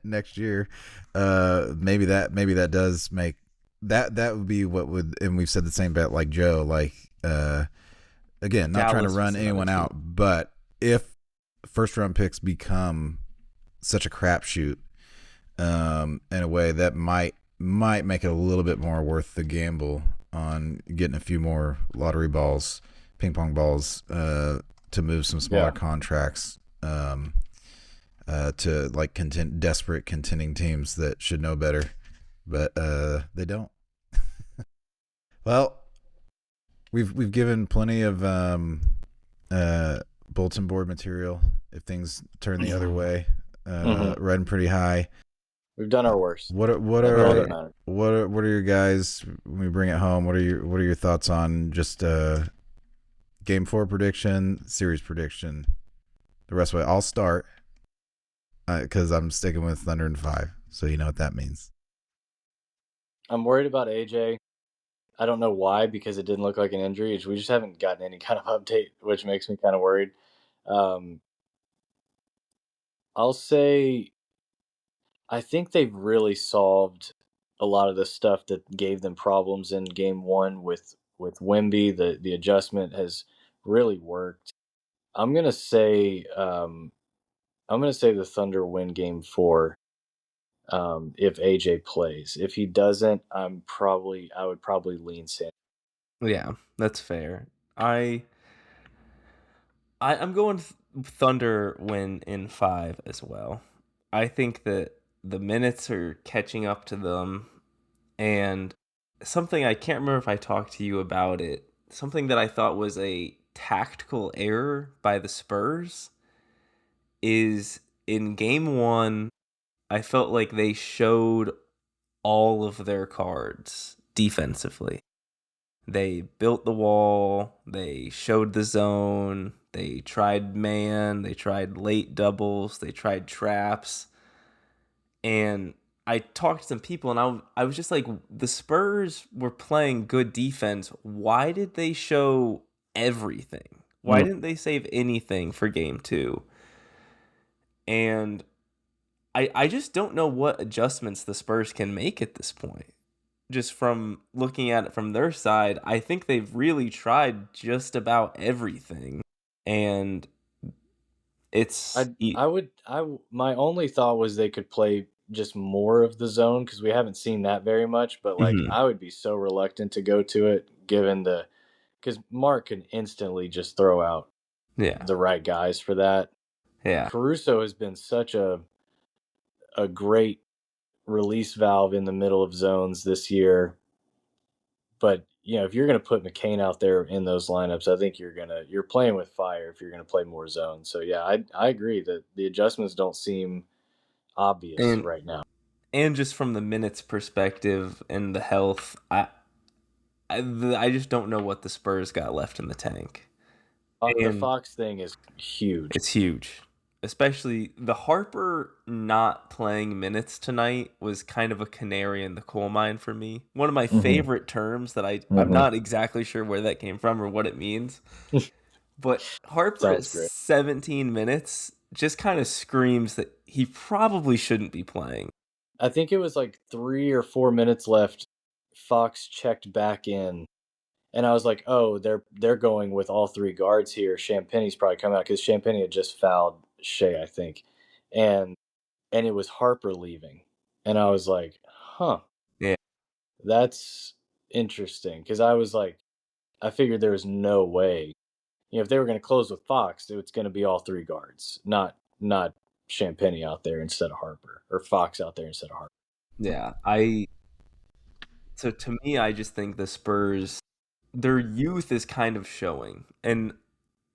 next year. Maybe that does make that would be what would, and we've said the same bet like Joe, like, again, not trying to Dallas run was anyone another out, but if first round picks become such a crapshoot, in a way that might make it a little bit more worth the gamble on getting a few more lottery balls, ping pong balls, to move some smaller contracts, to like desperate contending teams that should know better, but they don't. Well, we've given plenty of bulletin board material if things turn the other way, riding pretty high. we've done our worst. What are your guys, when we bring it home? What are your thoughts on just game 4 prediction, series prediction? The rest of it, I'll start because I'm sticking with Thunder in 5, so you know what that means. I'm worried about AJ. I don't know why, because it didn't look like an injury. We just haven't gotten any kind of update, which makes me kind of worried. I'll say I think they've really solved a lot of the stuff that gave them problems in game 1 with Wemby. The adjustment has really worked. I'm gonna say the Thunder win game 4. If AJ plays. If he doesn't, I would probably lean San. Yeah, that's fair. I'm going Thunder win in 5 as well. I think that the minutes are catching up to them, and something I can't remember if I talked to you about it. Something that I thought was a tactical error by the Spurs is in game 1, I felt like they showed all of their cards defensively. They built the wall, they showed the zone, they tried man, they tried late doubles, they tried traps. And I talked to some people and I was just like, the Spurs were playing good defense. Why did they show everything? Why didn't they save anything for game 2? And I just don't know what adjustments the Spurs can make at this point. Just from looking at it from their side, I think they've really tried just about everything. And it's My only thought was they could play just more of the zone because we haven't seen that very much. But like, I would be so reluctant to go to it given because Mark can instantly just throw out the right guys for that. Yeah. Caruso has been such a great release valve in the middle of zones this year. But if you're going to put McCain out there in those lineups, I think you're playing with fire if you're going to play more zones. So yeah, I agree that the adjustments don't seem obvious right now. And just from the minutes perspective and the health, I just don't know what the Spurs got left in the tank. The Fox thing is huge. It's huge. Especially the Harper not playing minutes tonight was kind of a canary in the coal mine for me. One of my favorite terms that I'm not exactly sure where that came from or what it means. But Harper at 17 minutes just kind of screams that he probably shouldn't be playing. I think it was like 3 or 4 minutes left. Fox checked back in, And I was like, oh, they're going with all three guards here. Champagne's probably coming out because Champagne had just fouled Shea, I think, and it was Harper leaving, and I was like, huh, Yeah. that's interesting because I was like, I figured there was no way, if they were going to close with Fox, it's going to be all three guards, not Champagne out there instead of Harper, or Fox out there instead of Harper. Yeah. So to me, I just think the Spurs, their youth is kind of showing. And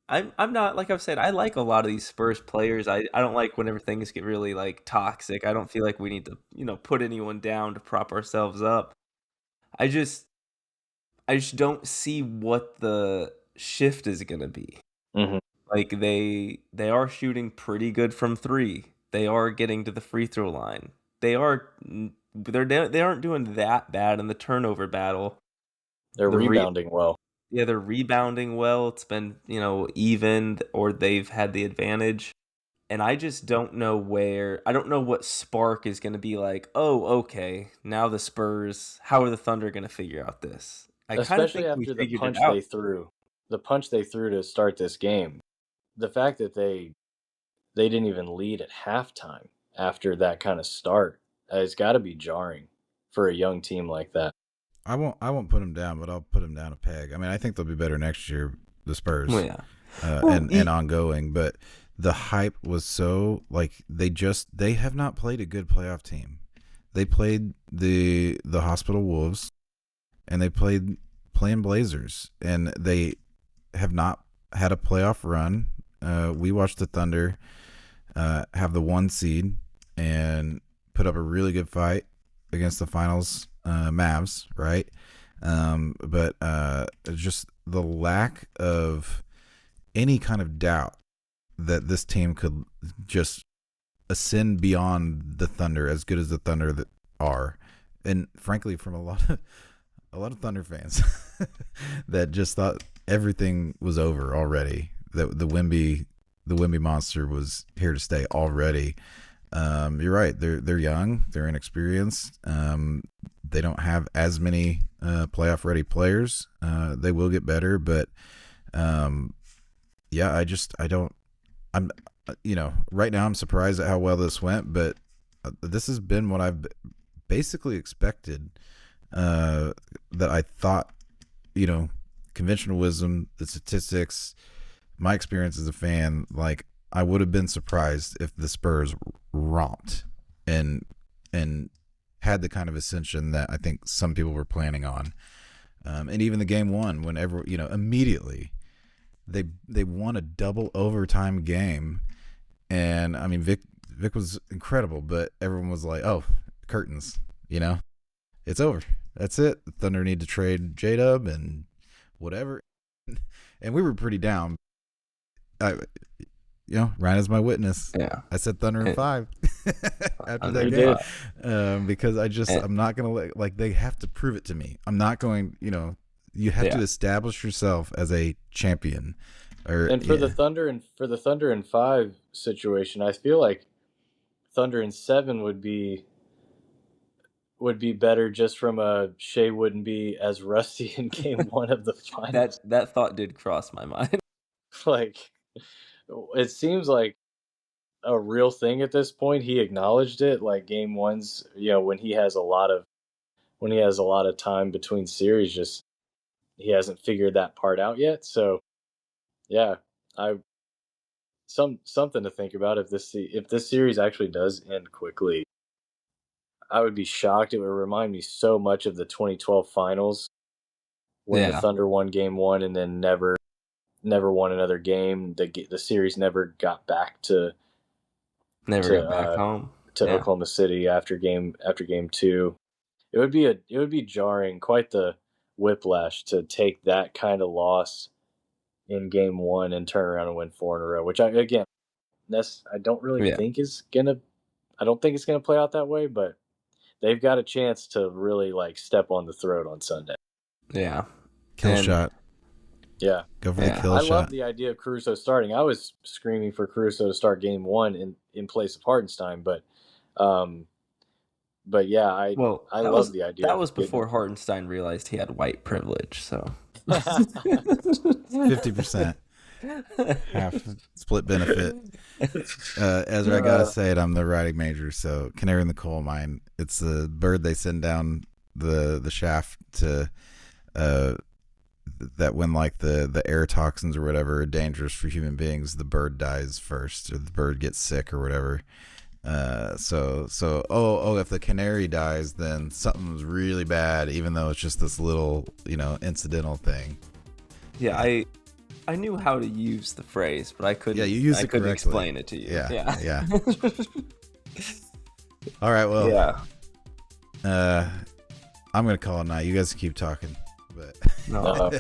I'm not, like I've said, I like a lot of these Spurs players. I don't like whenever things get really like toxic. I don't feel like we need to, put anyone down to prop ourselves up. I just don't see what the shift is going to be. Mm-hmm. Like they are shooting pretty good from three. They are getting to the free throw line. They aren't doing that bad in the turnover battle. They're rebounding well. Yeah, they're rebounding well. It's been, even, or they've had the advantage. And I just don't know what spark is going to be like, oh, okay, now the Spurs, how are the Thunder going to figure out this? I kind of Especially think we after the figured punch it out. the punch they threw to start this game. The fact that they didn't even lead at halftime after that kind of start has got to be jarring for a young team like that. I won't put them down, but I'll put them down a peg. I mean, I think they'll be better next year, the Spurs, Well, yeah. and ongoing. But the hype was so like they have not played a good playoff team. They played the Hospital Wolves, and they played playing Blazers, and they have not had a playoff run. We watched the Thunder have the 1 seed and put up a really good fight against the finals Mavs, right? But just the lack of any kind of doubt that this team could just ascend beyond the Thunder, as good as the Thunder that are, and frankly, from a lot of Thunder fans that just thought everything was over already. That the Wemby monster was here to stay already. You're right. They're young. They're inexperienced. They don't have as many playoff ready players. They will get better, but yeah, I'm right now I'm surprised at how well this went, but this has been what I've basically expected. That I thought, conventional wisdom, the statistics, my experience as a fan, like I would have been surprised if the Spurs romped and had the kind of ascension that I think some people were planning on. And even the game one, whenever, immediately they won a double overtime game. And I mean, Vic was incredible, but everyone was like, oh, curtains, it's over. That's it. The Thunder need to trade J-Dub and whatever. And we were pretty down. Ryan is my witness. Yeah. I said Thunder in 5 after that game. Because I'm not going to they have to prove it to me. I'm not going, you have to establish yourself as a champion. And for the Thunder in 5 situation, I feel like Thunder in 7 would be better, just from Shea wouldn't be as rusty in game 1 of the finals. That thought did cross my mind. Like, it seems like a real thing at this point. He acknowledged it, like game 1's, when he has a lot of time between series, just he hasn't figured that part out yet. So yeah, something to think about. If this series actually does end quickly, I would be shocked. It would remind me so much of the 2012 finals, when the Thunder won game 1 and then never won another game. The series never got back to home to Oklahoma City after game 2. It would be jarring, quite the whiplash, to take that kind of loss in game 1 and turn around and win 4 in a row, which I don't really think is gonna. I don't think it's gonna play out that way, but they've got a chance to really step on the throat on Sunday. Yeah. Kill shot. Yeah. Go for the kill shot. I love the idea of Caruso starting. I was screaming for Caruso to start game 1 in place of Hartenstein, but yeah, I love the idea. That was before Hartenstein realized he had white privilege, so. 50%. Half split benefit. Ezra, I gotta say it. I'm the writing major, so canary in the coal mine. It's the bird they send down the shaft to. That when like the air toxins or whatever are dangerous for human beings, the bird dies first, or the bird gets sick or whatever. So if the canary dies, then something's really bad, even though it's just this little incidental thing. Yeah, I knew how to use the phrase, but I couldn't. Yeah, you used it couldn't correctly. explain it to you. Yeah. All right, well, yeah. I'm gonna call it a night. You guys keep talking, but No,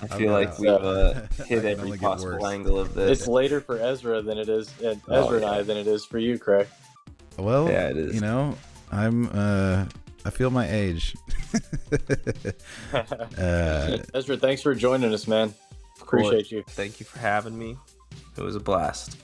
I feel like we've hit every possible angle of this. It's later for Ezra than it is, and Ezra and I, than it is for you, Craig. Well, yeah, it is. I feel my age. Ezra, thanks for joining us, man. Appreciate you. Thank you for having me. It was a blast.